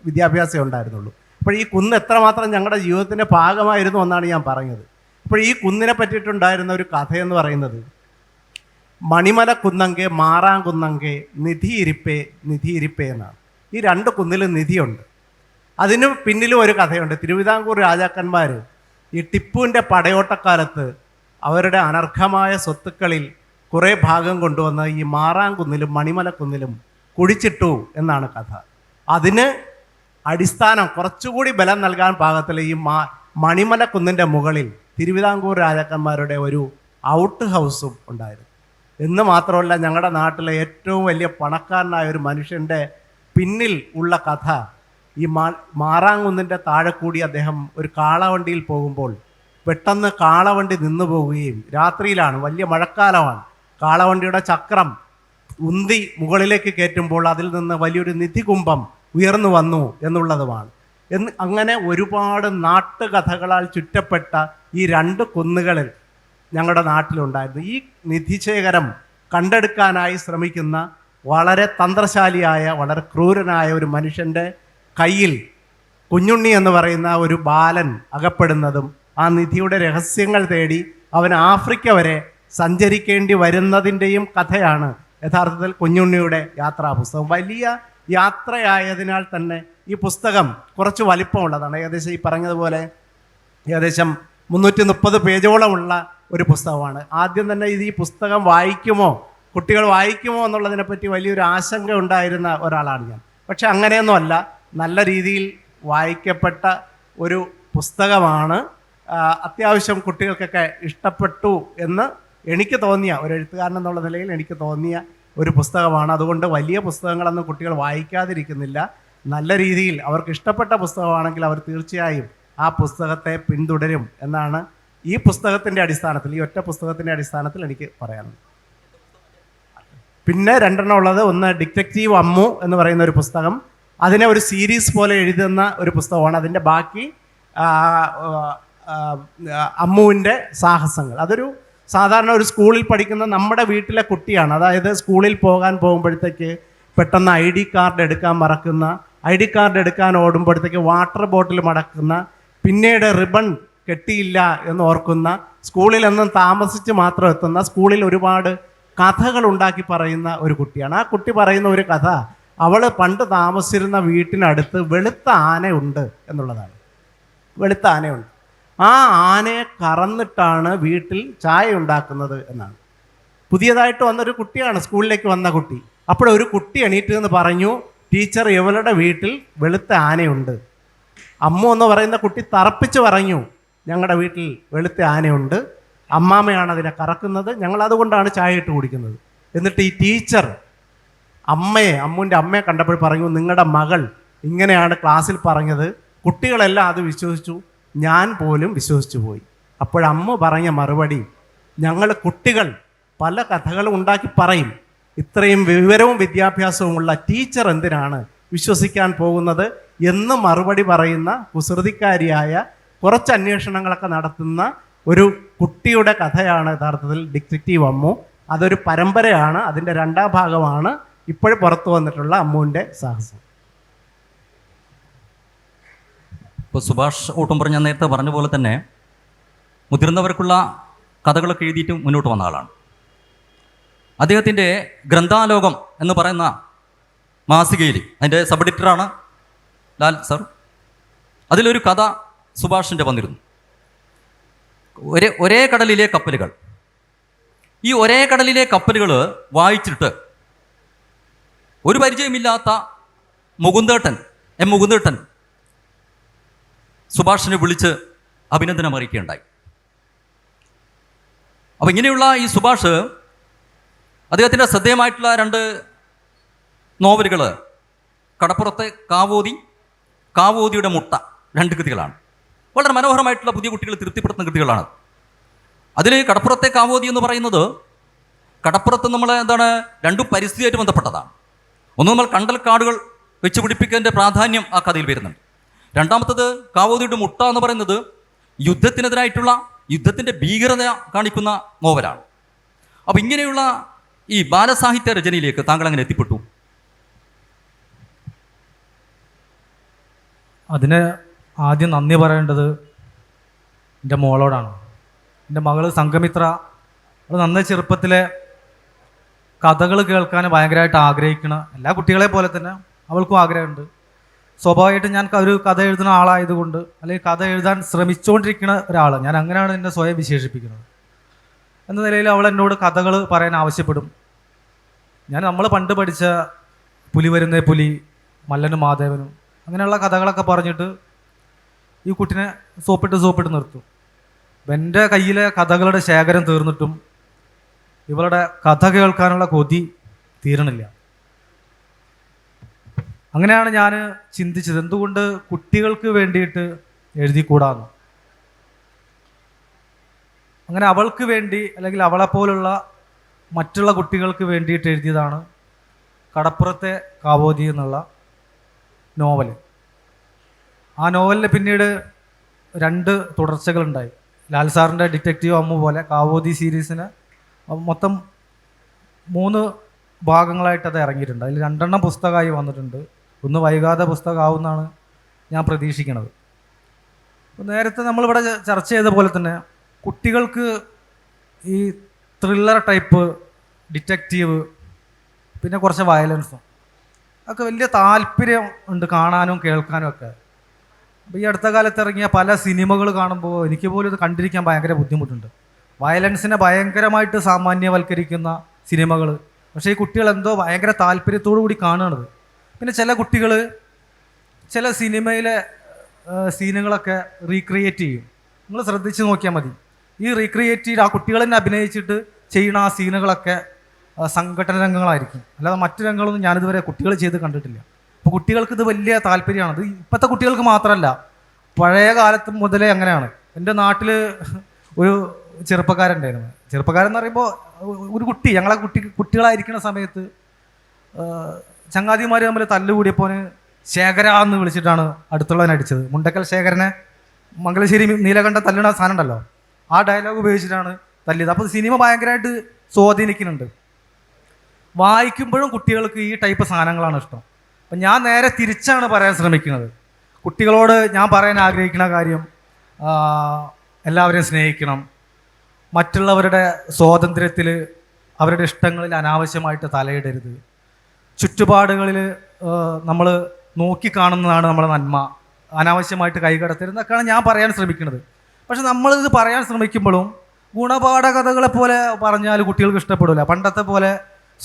വിദ്യാഭ്യാസമേ ഉണ്ടായിരുന്നുള്ളൂ. അപ്പോൾ ഈ കുന്ന് എത്രമാത്രം ഞങ്ങളുടെ ജീവിതത്തിൻ്റെ ഭാഗമായിരുന്നു എന്നാണ് ഞാൻ പറഞ്ഞത്. അപ്പോൾ ഈ കുന്നിനെ പറ്റിയിട്ടുണ്ടായിരുന്ന ഒരു കഥയെന്ന് പറയുന്നത്, മണിമല കുന്നങ്കെ മാറാങ്കുന്നങ്കെ നിധിയിരിപ്പേ നിധിയിരിപ്പേ എന്നാണ്. ഈ 2 കുന്നിലും നിധിയുണ്ട്. അതിന് പിന്നിലും ഒരു കഥയുണ്ട്. തിരുവിതാംകൂർ രാജാക്കന്മാർ ഈ ടിപ്പുവിൻ്റെ പടയോട്ടക്കാലത്ത് അവരുടെ അനർഹമായ സ്വത്തുക്കളിൽ കുറേ ഭാഗം കൊണ്ടുവന്ന് ഈ മാറാങ്കുന്നിലും മണിമലക്കുന്നിലും കുഴിച്ചിട്ടു എന്നാണ് കഥ. അതിന് അടിസ്ഥാനം കുറച്ചുകൂടി ബലം നൽകാൻ പാകത്തിൽ ഈ മണിമലക്കുന്നിൻ്റെ മുകളിൽ തിരുവിതാംകൂർ രാജാക്കന്മാരുടെ ഒരു ഔട്ട് ഹൗസും ഉണ്ടായിരുന്നു. എന്ന് മാത്രമല്ല, ഞങ്ങളുടെ നാട്ടിലെ ഏറ്റവും വലിയ പണക്കാരനായ ഒരു മനുഷ്യൻ്റെ പിന്നിൽ ഉള്ള കഥ, ഈ മാറാങ്കുന്നിൻ്റെ താഴെ കൂടി അദ്ദേഹം ഒരു കാളവണ്ടിയിൽ പോകുമ്പോൾ പെട്ടെന്ന് കാളവണ്ടി നിന്നു പോവുകയും, രാത്രിയിലാണ്, വലിയ മഴക്കാലമാണ്, കാളവണ്ടിയുടെ ചക്രം ഉന്തി മുകളിലേക്ക് കയറ്റുമ്പോൾ അതിൽ നിന്ന് വലിയൊരു നിധികുംഭം ഉയർന്നു വന്നു എന്നുള്ളതുമാണ്. അങ്ങനെ ഒരുപാട് നാട്ടുകഥകളാൽ ചുറ്റപ്പെട്ട ഈ 2 കുന്നുകളിൽ ഞങ്ങളുടെ നാട്ടിലുണ്ടായിരുന്നു. ഈ നിധിശേഖരം കണ്ടെടുക്കാനായി ശ്രമിക്കുന്ന വളരെ തന്ത്രശാലിയായ, വളരെ ക്രൂരനായ ഒരു മനുഷ്യൻ്റെ കയ്യിൽ കുഞ്ഞുണ്ണി എന്ന് പറയുന്ന ഒരു ബാലൻ അകപ്പെടുന്നതും ആ നിധിയുടെ രഹസ്യങ്ങൾ തേടി അവൻ ആഫ്രിക്ക വരെ സഞ്ചരിക്കേണ്ടി വരുന്നതിൻ്റെയും കഥയാണ് യഥാർത്ഥത്തിൽ കുഞ്ഞുണ്ണിയുടെ യാത്രാ പുസ്തകം. വലിയ യാത്രയായതിനാൽ തന്നെ ഈ പുസ്തകം കുറച്ച് വലിപ്പമുള്ളതാണ്. ഏകദേശം ഈ പറഞ്ഞതുപോലെ ഏകദേശം 330 പേജോളമുള്ള ഒരു പുസ്തകമാണ്. ആദ്യം തന്നെ ഈ പുസ്തകം വായിക്കുമോ, കുട്ടികൾ വായിക്കുമോ എന്നുള്ളതിനെപ്പറ്റി വലിയൊരു ആശങ്ക ഉണ്ടായിരുന്ന ഒരാളാണ് ഞാൻ. പക്ഷെ അങ്ങനെയൊന്നുമല്ല, നല്ല രീതിയിൽ വായിക്കപ്പെട്ട ഒരു പുസ്തകമാണ്. അത്യാവശ്യം കുട്ടികൾക്കൊക്കെ ഇഷ്ടപ്പെട്ടു എന്ന് എനിക്ക് തോന്നിയ, ഒരു എഴുത്തുകാരൻ എന്നുള്ള നിലയിൽ എനിക്ക് തോന്നിയ ഒരു പുസ്തകമാണ്. അതുകൊണ്ട് വലിയ പുസ്തകങ്ങളൊന്നും കുട്ടികൾ വായിക്കാതിരിക്കുന്നില്ല. നല്ല രീതിയിൽ അവർക്ക് ഇഷ്ടപ്പെട്ട പുസ്തകമാണെങ്കിൽ അവർ തീർച്ചയായും ആ പുസ്തകത്തെ പിന്തുടരും എന്നാണ് ഈ പുസ്തകത്തിൻ്റെ അടിസ്ഥാനത്തിൽ, ഈ ഒറ്റ പുസ്തകത്തിൻ്റെ അടിസ്ഥാനത്തിൽ എനിക്ക് പറയാനുള്ളത്. പിന്നെ 2 ഉള്ളത്, ഒന്ന് ഡിറ്റക്റ്റീവ് അമ്മു എന്ന് പറയുന്ന ഒരു പുസ്തകം. അതിനെ ഒരു സീരീസ് പോലെ എഴുതുന്ന ഒരു പുസ്തകമാണ്. അതിൻ്റെ ബാക്കി അമ്മുവിൻ്റെ സാഹസങ്ങൾ. അതൊരു സാധാരണ ഒരു സ്കൂളിൽ പഠിക്കുന്ന നമ്മുടെ വീട്ടിലെ കുട്ടിയാണ്. അതായത് സ്കൂളിൽ പോകുമ്പോഴത്തേക്ക് പെട്ടെന്ന് ID കാർഡ് എടുക്കാൻ മറക്കുന്ന, ID കാർഡ് എടുക്കാൻ ഓടുമ്പോഴത്തേക്ക് വാട്ടർ ബോട്ടിൽ മടക്കുന്ന, പിന്നീട് റിബൺ കെട്ടിയില്ല എന്ന് ഓർക്കുന്ന, സ്കൂളിൽ എന്നും താമസിച്ച് മാത്രം എത്തുന്ന, സ്കൂളിൽ ഒരുപാട് കഥകൾ ഉണ്ടാക്കി പറയുന്ന ഒരു കുട്ടിയാണ്. ആ കുട്ടി പറയുന്ന ഒരു കഥ, അവൾ പണ്ട് താമസിച്ചിരുന്ന വീട്ടിനടുത്ത് വെളുത്ത ആനയുണ്ട് എന്നുള്ളതാണ്. വെളുത്ത ആനയുണ്ട്, ആ ആനയെ കറന്നിട്ടാണ് വീട്ടിൽ ചായ ഉണ്ടാക്കുന്നത് എന്നാണ്. പുതിയതായിട്ട് വന്നൊരു കുട്ടിയാണ്, സ്കൂളിലേക്ക് വന്ന കുട്ടി. അപ്പോഴൊരു കുട്ടി എണീറ്റ് എന്ന് പറഞ്ഞു, ടീച്ചർ, ഇവളുടെ വീട്ടിൽ വെളുത്ത ആനയുണ്ട്. അമ്മു എന്ന് പറയുന്ന കുട്ടി തറപ്പിച്ച് പറഞ്ഞു, ഞങ്ങളുടെ വീട്ടിൽ വെളുത്ത ആനയുണ്ട്, അമ്മാമ്മയാണ് അതിനെ കറക്കുന്നത്, ഞങ്ങൾ അതുകൊണ്ടാണ് ചായ ഇട്ട് കുടിക്കുന്നത്. എന്നിട്ട് ഈ ടീച്ചർ അമ്മുവിൻ്റെ അമ്മയെ കണ്ടപ്പോൾ പറഞ്ഞു, നിങ്ങളുടെ മകൾ ഇങ്ങനെയാണ് ക്ലാസ്സിൽ പറഞ്ഞത്. കുട്ടികളെല്ലാം അത് വിശ്വസിച്ചു, ഞാൻ പോലും വിശ്വസിച്ചു പോയി. അപ്പോഴമ്മ പറഞ്ഞ മറുപടി, ഞങ്ങൾ കുട്ടികൾ പല കഥകളും ഉണ്ടാക്കി പറയും, ഇത്രയും വിവരവും വിദ്യാഭ്യാസവുമുള്ള ടീച്ചർ എന്തിനാണ് വിശ്വസിക്കാൻ പോകുന്നത് എന്ന് മറുപടി പറയുന്ന കുസൃതിക്കാരിയായ, കുറച്ച് അന്വേഷണങ്ങളൊക്കെ നടത്തുന്ന ഒരു കുട്ടിയുടെ കഥയാണ് യഥാർത്ഥത്തിൽ ഡിറ്റക്റ്റീവ് അമ്മു. അതൊരു പരമ്പരയാണ്, അതിൻ്റെ 2ാം ഭാഗമാണ് ഇപ്പോഴും പുറത്തു വന്നിട്ടുള്ള അമ്മുവിൻ്റെ സാഹസം. ഇപ്പോൾ സുഭാഷ് ഊട്ടുംപുറം ഞാൻ നേരത്തെ പറഞ്ഞ പോലെ തന്നെ മുതിർന്നവർക്കുള്ള കഥകളൊക്കെ എഴുതിയിട്ട് മുന്നോട്ട് വന്ന ആളാണ്. അദ്ദേഹത്തിൻ്റെ ഗ്രന്ഥാലോകം എന്ന് പറയുന്ന മാസികയിൽ അതിൻ്റെ സബ് എഡിറ്ററാണ് ലാൽ സർ. അതിലൊരു കഥ സുഭാഷിൻ്റെ വന്നിരുന്നു, ഒരേ കടലിലെ കപ്പലുകൾ. ഈ ഒരേ കടലിലെ കപ്പലുകൾ വായിച്ചിട്ട് ഒരു പരിചയമില്ലാത്ത മുകുന്ദേട്ടൻ സുഭാഷിനെ വിളിച്ച് അഭിനന്ദനം അറിയിക്കുകയുണ്ടായി. അപ്പോൾ ഇങ്ങനെയുള്ള ഈ സുഭാഷ്, അദ്ദേഹത്തിൻ്റെ ശ്രദ്ധേയമായിട്ടുള്ള 2 നോവലുകൾ കടപ്പുറത്തെ കാവോതിയുടെ മുട്ട, 2 കൃതികളാണ്. വളരെ മനോഹരമായിട്ടുള്ള പുതിയ കുട്ടികളെ തൃപ്തിപ്പെടുത്തുന്ന കൃതികളാണ്. അതിൽ കടപ്പുറത്തെ കാവോതി എന്ന് പറയുന്നത്, കടപ്പുറത്ത് നമ്മൾ 2 പരിസ്ഥിതിയായിട്ട് ബന്ധപ്പെട്ടതാണ്. ഒന്ന്, നമ്മൾ കണ്ടൽക്കാടുകൾ വെച്ച് പിടിപ്പിക്കുന്നതിൻ്റെ പ്രാധാന്യം ആ കഥയിൽ വരുന്നുണ്ട്. രണ്ടാമത്തത് കാവോതിയുടെ മുട്ട എന്ന് പറയുന്നത് യുദ്ധത്തിൻ്റെ ഭീകരത കാണിക്കുന്ന നോവലാണ്. അപ്പോൾ ഇങ്ങനെയുള്ള ഈ ബാലസാഹിത്യ രചനയിലേക്ക് താങ്കൾ അങ്ങനെ എത്തിപ്പെട്ടു? അതിന് ആദ്യം നന്ദി പറയേണ്ടത് എൻ്റെ മോളോടാണ്. എൻ്റെ മകൾ സംഘമിത്ര, അവൾ നന്നായി ചെറുപ്പത്തിലെ കഥകൾ കേൾക്കാൻ ഭയങ്കരമായിട്ട് ആഗ്രഹിക്കണം. എല്ലാ കുട്ടികളെ പോലെ തന്നെ അവൾക്കും ആഗ്രഹമുണ്ട്. സ്വാഭാവികമായിട്ടും ഞാൻ ഒരു കഥ എഴുതുന്ന ആളായതുകൊണ്ട്, അല്ലെങ്കിൽ കഥ എഴുതാൻ ശ്രമിച്ചുകൊണ്ടിരിക്കുന്ന ഒരാൾ, ഞാൻ അങ്ങനെയാണ് എന്നെ സ്വയം വിശേഷിപ്പിക്കുന്നത്. എന്ന നിലയിൽ അവൾ എന്നോട് കഥകൾ പറയാൻ ആവശ്യപ്പെടും. നമ്മൾ പണ്ട് പഠിച്ച പുലി വരുന്നേ പുലി, മല്ലനും മാധവനും, അങ്ങനെയുള്ള കഥകളൊക്കെ പറഞ്ഞിട്ട് ഈ കുട്ടിനെ സോപ്പിട്ട് നിർത്തും. എൻ്റെ കയ്യിലെ കഥകളുടെ ശേഖരം തീർന്നിട്ടും ഇവളുടെ കഥ കേൾക്കാനുള്ള കൊതി തീരണില്ല. അങ്ങനെയാണ് ഞാൻ ചിന്തിച്ചത്, എന്തുകൊണ്ട് കുട്ടികൾക്ക് വേണ്ടിയിട്ട് എഴുതിക്കൂടാന്ന്. അങ്ങനെ അവൾക്ക് വേണ്ടി, അല്ലെങ്കിൽ അവളെപ്പോലുള്ള മറ്റുള്ള കുട്ടികൾക്ക് വേണ്ടിയിട്ട് എഴുതിയതാണ് കടപ്പുറത്തെ കാവോതി എന്നുള്ള നോവൽ. ആ നോവലിന് പിന്നീട് 2 തുടർച്ചകളുണ്ടായി. ലാൽ സാറിൻ്റെ ഡിറ്റക്റ്റീവ് അമ്മു പോലെ കാവോതി സീരീസിന് മൊത്തം 3 ഭാഗങ്ങളായിട്ട് അത് ഇറങ്ങിയിട്ടുണ്ട്. അതിൽ 2 പുസ്തകമായി വന്നിട്ടുണ്ട്. ഒന്ന് വൈകാതെ പുസ്തകമാവുമെന്നാണ് ഞാൻ പ്രതീക്ഷിക്കുന്നത്. നേരത്തെ നമ്മളിവിടെ ചർച്ച ചെയ്ത പോലെ തന്നെ കുട്ടികൾക്ക് ഈ ത്രില്ലർ ടൈപ്പ്, ഡിറ്റക്റ്റീവ്, പിന്നെ കുറച്ച് വയലൻസും ഒക്കെ വലിയ താല്പര്യം ഉണ്ട് കാണാനും കേൾക്കാനും ഒക്കെ. അപ്പോൾ ഈ അടുത്ത കാലത്ത് ഇറങ്ങിയ പല സിനിമകൾ കാണുമ്പോൾ എനിക്ക് പോലും ഇത് കണ്ടിരിക്കാൻ ഭയങ്കര ബുദ്ധിമുട്ടുണ്ട്. വയലൻസിനെ ഭയങ്കരമായിട്ട് സാമാന്യവൽക്കരിക്കുന്ന സിനിമകൾ. പക്ഷേ ഈ കുട്ടികൾ എന്തോ ഭയങ്കര താല്പര്യത്തോടു കൂടി കാണുകയാണത്. പിന്നെ ചില കുട്ടികൾ ചില സിനിമയിലെ സീനുകളൊക്കെ റീക്രിയേറ്റ് ചെയ്യും. നിങ്ങൾ ശ്രദ്ധിച്ച് നോക്കിയാൽ മതി. ഈ റീക്രിയേറ്റ് ചെയ്ത് ആ കുട്ടികൾ തന്നെ അഭിനയിച്ചിട്ട് ചെയ്യുന്ന ആ സീനുകളൊക്കെ സംഘടന രംഗങ്ങളായിരിക്കും. അല്ലാതെ മറ്റു രംഗങ്ങളൊന്നും ഞാനിതുവരെ കുട്ടികൾ ചെയ്ത് കണ്ടിട്ടില്ല. അപ്പോൾ കുട്ടികൾക്ക് ഇത് വലിയ താല്പര്യമാണ്. ഇത് ഇപ്പോഴത്തെ കുട്ടികൾക്ക് മാത്രമല്ല, പഴയ കാലത്ത് മുതലേ അങ്ങനെയാണ്. എൻ്റെ നാട്ടിൽ ഒരു ചെറുപ്പക്കാരുണ്ടായിരുന്നു. ചെറുപ്പക്കാരൻ എന്ന് പറയുമ്പോൾ ഒരു കുട്ടി, ഞങ്ങളെ കുട്ടികളായിരിക്കുന്ന സമയത്ത് ചങ്ങാതിമാർ തമ്മിൽ തല്ലുകൂടിയപ്പോൾ ശേഖര എന്ന് വിളിച്ചിട്ടാണ് അടുത്തുള്ളവനെ അടിച്ചത്. മുണ്ടക്കൽ ശേഖരനെ മംഗലശ്ശേരി നീലകണ്ഠൻ തല്ലുന്ന സാധനം ഉണ്ടല്ലോ, ആ ഡയലോഗ് ഉപയോഗിച്ചിട്ടാണ് തല്ലിയത്. അപ്പോൾ സിനിമ ഭയങ്കരമായിട്ട് സ്വാധീനിക്കുന്നുണ്ട്. വായിക്കുമ്പോഴും കുട്ടികൾക്ക് ഈ ടൈപ്പ് സാധനങ്ങളാണ് ഇഷ്ടം. അപ്പം ഞാൻ നേരെ തിരിച്ചാണ് പറയാൻ ശ്രമിക്കുന്നത്. കുട്ടികളോട് ഞാൻ പറയാൻ ആഗ്രഹിക്കുന്ന കാര്യം, എല്ലാവരെയും സ്നേഹിക്കണം, മറ്റുള്ളവരുടെ സ്വാതന്ത്ര്യത്തിൽ അവരുടെ ഇഷ്ടങ്ങളിൽ അനാവശ്യമായിട്ട് തലയിടരുത്, ചുറ്റുപാടുകളിൽ നമ്മൾ നോക്കിക്കാണുന്നതാണ് നമ്മുടെ നന്മ, അനാവശ്യമായിട്ട് കൈകടത്തരുത് എന്നൊക്കെയാണ് ഞാൻ പറയാൻ ശ്രമിക്കുന്നത്. പക്ഷെ നമ്മളിത് പറയാൻ ശ്രമിക്കുമ്പോഴും ഗുണപാഠകഥകളെ പോലെ പറഞ്ഞാൽ കുട്ടികൾക്ക് ഇഷ്ടപ്പെടില്ല. പണ്ടത്തെ പോലെ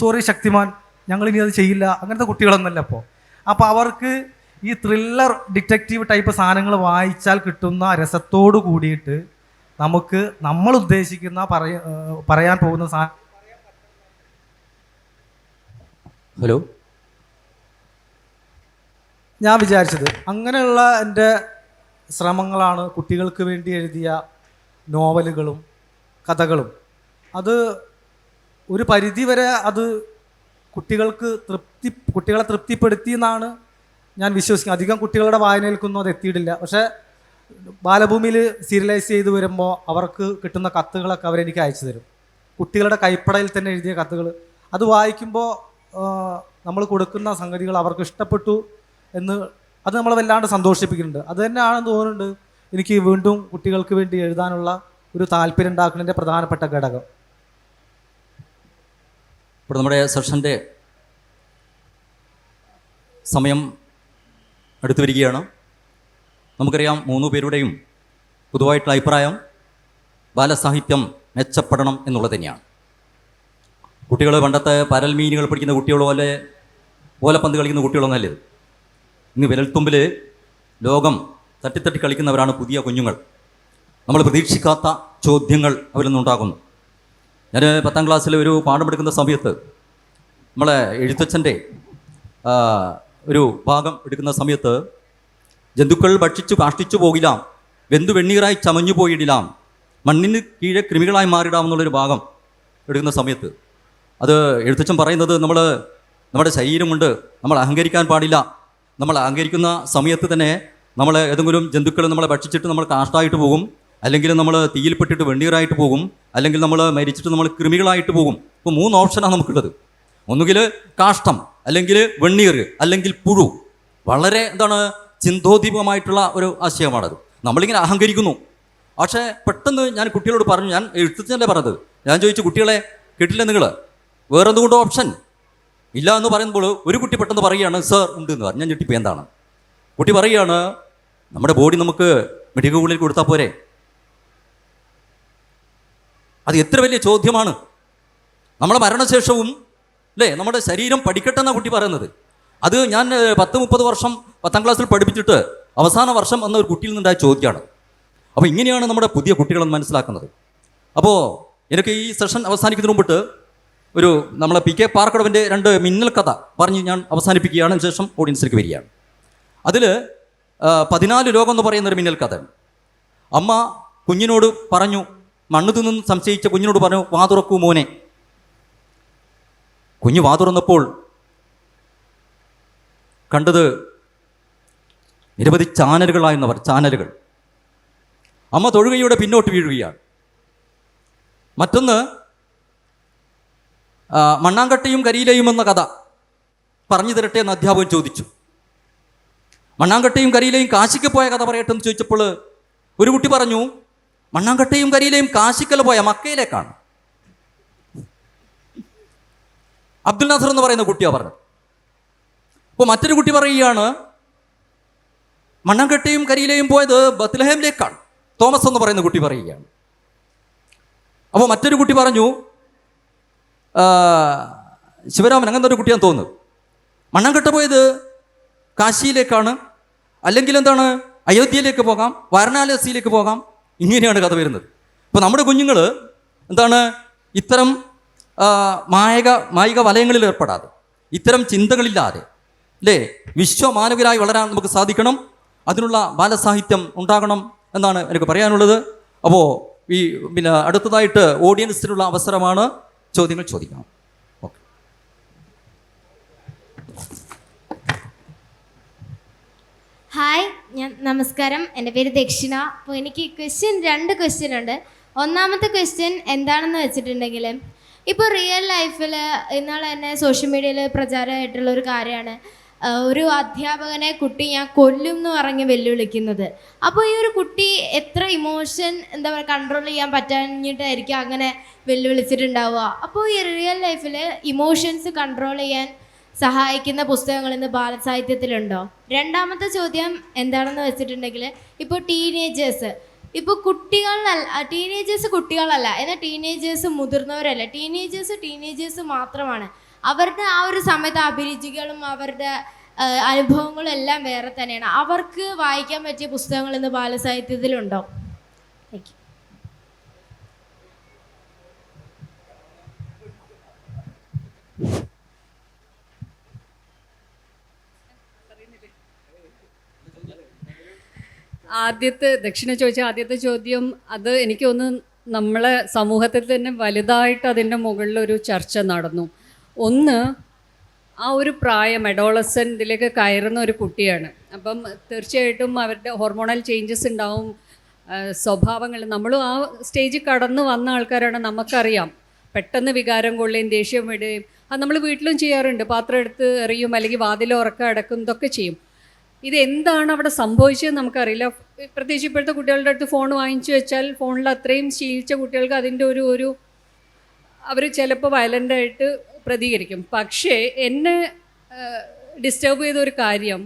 സോറി ശക്തിമാൻ ഞങ്ങളിനി അത് ചെയ്യില്ല അങ്ങനത്തെ കുട്ടികളൊന്നുമല്ല അപ്പോൾ അവർക്ക് ഈ ത്രില്ലർ ഡിറ്റക്റ്റീവ് ടൈപ്പ് സാധനങ്ങൾ വായിച്ചാൽ കിട്ടുന്ന രസത്തോട് കൂടിയിട്ട് നമുക്ക് നമ്മൾ ഉദ്ദേശിക്കുന്ന പറയാൻ പോകുന്ന ഹലോ, ഞാൻ വിചാരിച്ചത് അങ്ങനെയുള്ള എൻ്റെ ശ്രമങ്ങളാണ് കുട്ടികൾക്ക് വേണ്ടി എഴുതിയ നോവലുകളും കഥകളും. അത് ഒരു പരിധിവരെ അത് കുട്ടികളെ തൃപ്തിപ്പെടുത്തി എന്നാണ് ഞാൻ വിശ്വസിക്കുന്നത്. അധികം കുട്ടികളുടെ വായനയിൽക്കൊന്നും അത് എത്തിയിട്ടില്ല. പക്ഷേ ബാലഭൂമിയിൽ സീരിയലൈസ് ചെയ്ത് വരുമ്പോൾ അവർക്ക് കിട്ടുന്ന കത്തുകളൊക്കെ അവരെനിക്ക് അയച്ചു തരും. കുട്ടികളുടെ കൈപ്പടയിൽ തന്നെ എഴുതിയ കത്തുകൾ. അത് വായിക്കുമ്പോൾ നമ്മൾ കൊടുക്കുന്ന സംഗതികൾ അവർക്ക് ഇഷ്ടപ്പെട്ടു എന്ന് അത് നമ്മളെ വല്ലാണ്ട് സന്തോഷിപ്പിക്കുന്നുണ്ട്. അത് തന്നെയാണെന്ന് തോന്നുന്നുണ്ട് എനിക്ക് വീണ്ടും കുട്ടികൾക്ക് വേണ്ടി എഴുതാനുള്ള ഒരു താല്പര്യം ഉണ്ടാക്കുന്നതിൻ്റെ പ്രധാനപ്പെട്ട ഘടകം. ഇപ്പോൾ നമ്മുടെ സെഷൻ്റെ സമയം അടുത്തു വരികയാണ്. നമുക്കറിയാം 3 പേരുടെയും പൊതുവായിട്ടുള്ള അഭിപ്രായം ബാലസാഹിത്യം മെച്ചപ്പെടണം എന്നുള്ളത് തന്നെയാണ്. കുട്ടികൾ പണ്ടത്തെ പരൽമീനുകൾ പഠിക്കുന്ന കുട്ടികളോ അല്ലെ ഓലപ്പന്ത് കളിക്കുന്ന കുട്ടികളൊന്നും അല്ലത്. ഇന്ന് വിരൽത്തുമ്പിൽ ലോകം തട്ടിത്തട്ടി കളിക്കുന്നവരാണ് പുതിയ കുഞ്ഞുങ്ങൾ. നമ്മൾ പ്രതീക്ഷിക്കാത്ത ചോദ്യങ്ങൾ അവരിൽ നിന്നുണ്ടാകുന്നു. ഞാൻ 10ാം ക്ലാസ്സിൽ ഒരു പാഠം എടുക്കുന്ന സമയത്ത് നമ്മളെ എഴുത്തച്ഛൻ്റെ ഒരു ഭാഗം എടുക്കുന്ന സമയത്ത് ജന്തുക്കൾ ഭക്ഷിച്ചു കാഷ്ടിച്ചു പോകിലാം, വെന്തു വെണ്ണീറായി ചമഞ്ഞു പോയിടിലാം, മണ്ണിന് കീഴെ കൃമികളായി മാറിയിടാം എന്നുള്ളൊരു ഭാഗം എടുക്കുന്ന സമയത്ത് അത് എഴുത്തച്ഛൻ പറയുന്നത് നമ്മുടെ ശരീരമുണ്ട്, നമ്മൾ അഹങ്കരിക്കാൻ പാടില്ല. നമ്മൾ അഹങ്കരിക്കുന്ന സമയത്ത് തന്നെ നമ്മൾ ഏതെങ്കിലും ജന്തുക്കൾ നമ്മളെ ഭക്ഷിച്ചിട്ട് നമ്മൾ കാഷ്ടായിട്ട് പോകും, അല്ലെങ്കിൽ നമ്മൾ തീയിൽപ്പെട്ടിട്ട് വെണ്ണീറായിട്ട് പോകും, അല്ലെങ്കിൽ നമ്മൾ മരിച്ചിട്ട് നമ്മൾ കൃമികളായിട്ട് പോകും. ഇപ്പോൾ 3 ഓപ്ഷനാണ് നമുക്കുള്ളത്. ഒന്നുകിൽ കാഷ്ടം, അല്ലെങ്കിൽ വെണ്ണീർ, അല്ലെങ്കിൽ പുഴു. വളരെ ചിന്തോദ്ദീപകമായിട്ടുള്ള ഒരു ആശയമാണത്. നമ്മളിങ്ങനെ അഹങ്കരിക്കുന്നു. പക്ഷേ പെട്ടെന്ന് ഞാൻ കുട്ടികളോട് പറഞ്ഞു, ഞാൻ എഴുത്തച്ഛനല്ലേ പറഞ്ഞത്, ഞാൻ ചോദിച്ചു കുട്ടികളെ കേട്ടില്ല നിങ്ങൾ വേറെന്തുകൊണ്ടോ ഓപ്ഷൻ ഇല്ല എന്ന് പറയുമ്പോൾ ഒരു കുട്ടി പെട്ടെന്ന് പറയുകയാണ് സർ ഉണ്ട് എന്ന് പറഞ്ഞു. ഞാൻ ഞെട്ടിപ്പോൾ എന്താണ് കുട്ടി പറയുകയാണ്, നമ്മുടെ ബോഡി നമുക്ക് മെഡിക്കൽ കോളേജിൽ കൊടുത്താൽ പോരെ. അത് എത്ര വലിയ ചോദ്യമാണ്. നമ്മുടെ മരണശേഷവും അല്ലേ നമ്മുടെ ശരീരം പഠിക്കട്ടെ എന്നാണ് കുട്ടി പറയുന്നത്. അത് ഞാൻ 10-30 വർഷം 10ാം ക്ലാസ്സിൽ പഠിപ്പിച്ചിട്ട് അവസാന വർഷം എന്ന ഒരു കുട്ടിയിൽ നിന്നുണ്ടായ ചോദ്യമാണ്. അപ്പോൾ ഇങ്ങനെയാണ് നമ്മുടെ പുതിയ കുട്ടികളെന്ന് മനസ്സിലാക്കുന്നത്. അപ്പോൾ എനിക്ക് ഈ സെഷൻ അവസാനിക്കുന്നതിന് മുമ്പിട്ട് നമ്മളെ PK പാർക്കടവിൻ്റെ 2 മിന്നൽ കഥ പറഞ്ഞ് ഞാൻ അവസാനിപ്പിക്കുകയാണ്. ശേഷം ഓഡിയൻസിലേക്ക് വരികയാണ്. അതിൽ 14 ലോകം എന്ന് പറയുന്നൊരു മിന്നൽ കഥ. അമ്മ കുഞ്ഞിനോട് പറഞ്ഞു, മണ്ണ് തിന്നും സംശയിച്ച കുഞ്ഞിനോട് പറഞ്ഞു, വാ തുറക്കൂ മോനെ. കുഞ്ഞ് വാ തുറന്നപ്പോൾ കണ്ടത് നിരവധി ചാനലുകളായിരുന്നവർ, ചാനലുകൾ. അമ്മ തൊഴുകയോടെ പിന്നോട്ട് വീഴുകയാണ്. മറ്റൊന്ന് മണ്ണാങ്കട്ടയും കരിയിലയും എന്ന കഥ പറഞ്ഞു തരട്ടെ എന്ന് അധ്യാപകൻ ചോദിച്ചു. മണ്ണാങ്കട്ടയും കരിയിലയും കാശിക്ക് പോയ കഥ പറയട്ടെ എന്ന് ചോദിച്ചപ്പോൾ ഒരു കുട്ടി പറഞ്ഞു, മണ്ണാങ്കട്ടയും കരിയിലയും കാശിക്കല്ല പോയ മക്കയിലേക്കാണ്. അബ്ദുൽ നാസർ എന്ന് പറയുന്ന കുട്ടിയാണ് പറഞ്ഞത്. അപ്പോൾ മറ്റൊരു കുട്ടി പറയുകയാണ്, മണ്ണാങ്കട്ടയും കരിയിലയും പോയത് ബത്ലഹേമിലേക്കാണ്. തോമസ് എന്ന് പറയുന്ന കുട്ടി പറയുകയാണ്. അപ്പോൾ മറ്റൊരു കുട്ടി പറഞ്ഞു, ശിവരാമൻ അങ്ങനത്തെ ഒരു കുട്ടിയാന്ന് തോന്നുന്നു, മണ്ണാങ്കട്ട പോയത് കാശിയിലേക്കാണ്, അല്ലെങ്കിൽ അയോധ്യയിലേക്ക് പോകാം, വാരണാസിയിലേക്ക് പോകാം. ഇങ്ങനെയാണ് കഥ വരുന്നത്. ഇപ്പോൾ നമ്മുടെ കുഞ്ഞുങ്ങൾ ഇത്തരം മായിക വലയങ്ങളിൽ ഏർപ്പെടാതെ, ഇത്തരം ചിന്തകളില്ലാതെ അല്ലേ വിശ്വമാനവരായി വളരാൻ നമുക്ക് സാധിക്കണം. അതിനുള്ള ബാലസാഹിത്യം ഉണ്ടാകണം എന്നാണ് എനിക്ക് പറയാനുള്ളത്. അപ്പോൾ അടുത്തതായിട്ട് ഓഡിയൻസിനുള്ള അവസരമാണ്, ചോദ്യങ്ങൾ ചോദിക്കണം. ഓക്കെ. ഹായ്, നമസ്കാരം. എൻ്റെ പേര് ദക്ഷിണ. അപ്പോൾ എനിക്ക് 2 ക്വസ്റ്റ്യൻ ഉണ്ട്. ഒന്നാമത്തെ ക്വസ്റ്റ്യൻ എന്താണെന്ന് വെച്ചിട്ടുണ്ടെങ്കിൽ, ഇപ്പോൾ റിയൽ ലൈഫിൽ ഇന്നാൾ തന്നെ സോഷ്യൽ മീഡിയയിൽ പ്രചാരമായിട്ടുള്ള ഒരു കാര്യമാണ് ഒരു അധ്യാപകനെ കുട്ടി ഞാൻ കൊല്ലും എന്ന് പറഞ്ഞ് വെല്ലുവിളിക്കുന്നത്. അപ്പോൾ ഈ ഒരു കുട്ടി എത്ര ഇമോഷൻ എന്താ പറയുക കൺട്രോൾ ചെയ്യാൻ പറ്റാഞ്ഞിട്ടായിരിക്കും അങ്ങനെ വെല്ലുവിളിച്ചിട്ടുണ്ടാവുക. അപ്പോൾ ഈ റിയൽ ലൈഫിൽ ഇമോഷൻസ് കൺട്രോൾ ചെയ്യാൻ സഹായിക്കുന്ന പുസ്തകങ്ങൾ ഇന്ന് ബാലസാഹിത്യത്തിലുണ്ടോ? രണ്ടാമത്തെ ചോദ്യം എന്താണെന്ന് വെച്ചിട്ടുണ്ടെങ്കിൽ, ഇപ്പോൾ ടീനേജേഴ്സ്, ഇപ്പോൾ ടീനേജേഴ്സ് കുട്ടികളല്ല, എന്നാൽ ടീനേജേഴ്സ് മുതിർന്നവരല്ല. ടീനേജേഴ്സ് മാത്രമാണ്. അവരുടെ ആ ഒരു സമയത്ത് അഭിരുചികളും അവരുടെ അനുഭവങ്ങളും എല്ലാം വേറെ തന്നെയാണ്. അവർക്ക് വായിക്കാൻ പറ്റിയ പുസ്തകങ്ങൾ ഇന്ന് ബാലസാഹിത്യത്തിലുണ്ടോ? Thank you. ദക്ഷിണ ചോദിച്ച ആദ്യത്തെ ചോദ്യം, അത് എനിക്ക് തോന്നുന്നു നമ്മളെ സമൂഹത്തിൽ തന്നെ വലുതായിട്ട് അതിൻ്റെ മുകളിലൊരു ചർച്ച നടന്നു. ഒന്ന്, ആ ഒരു പ്രായം അഡോളസെൻറ്റിലേക്ക് കയറുന്ന ഒരു കുട്ടിയാണ്. അപ്പം തീർച്ചയായിട്ടും അവരുടെ ഹോർമോണൽ ചേഞ്ചസ് ഉണ്ടാവും, സ്വഭാവങ്ങൾ. നമ്മളും ആ സ്റ്റേജിൽ കടന്നു വന്ന ആൾക്കാരാണ്, നമുക്കറിയാം. പെട്ടെന്ന് വികാരം കൊള്ളുകയും ദേഷ്യം വിടുകയും അത് നമ്മൾ വീട്ടിലും ചെയ്യാറുണ്ട്. പാത്രം എടുത്ത് എറിയും, അല്ലെങ്കിൽ വാതിൽ ഉറക്കം അടക്കും, ഇതൊക്കെ ചെയ്യും. ഇതെന്താണ് അവിടെ സംഭവിച്ചതെന്ന് നമുക്കറിയില്ല. പ്രത്യേകിച്ച് ഇപ്പോഴത്തെ കുട്ടികളുടെ അടുത്ത് ഫോൺ വാങ്ങിച്ചു വെച്ചാൽ ഫോണിൽ അത്രയും ശീലിച്ച കുട്ടികൾക്ക് അതിൻ്റെ ഒരു അവർ ചിലപ്പോൾ വയലൻ്റായിട്ട് പ്രതികരിക്കും. പക്ഷേ എന്നെ ഡിസ്റ്റർബ് ചെയ്ത ഒരു കാര്യം,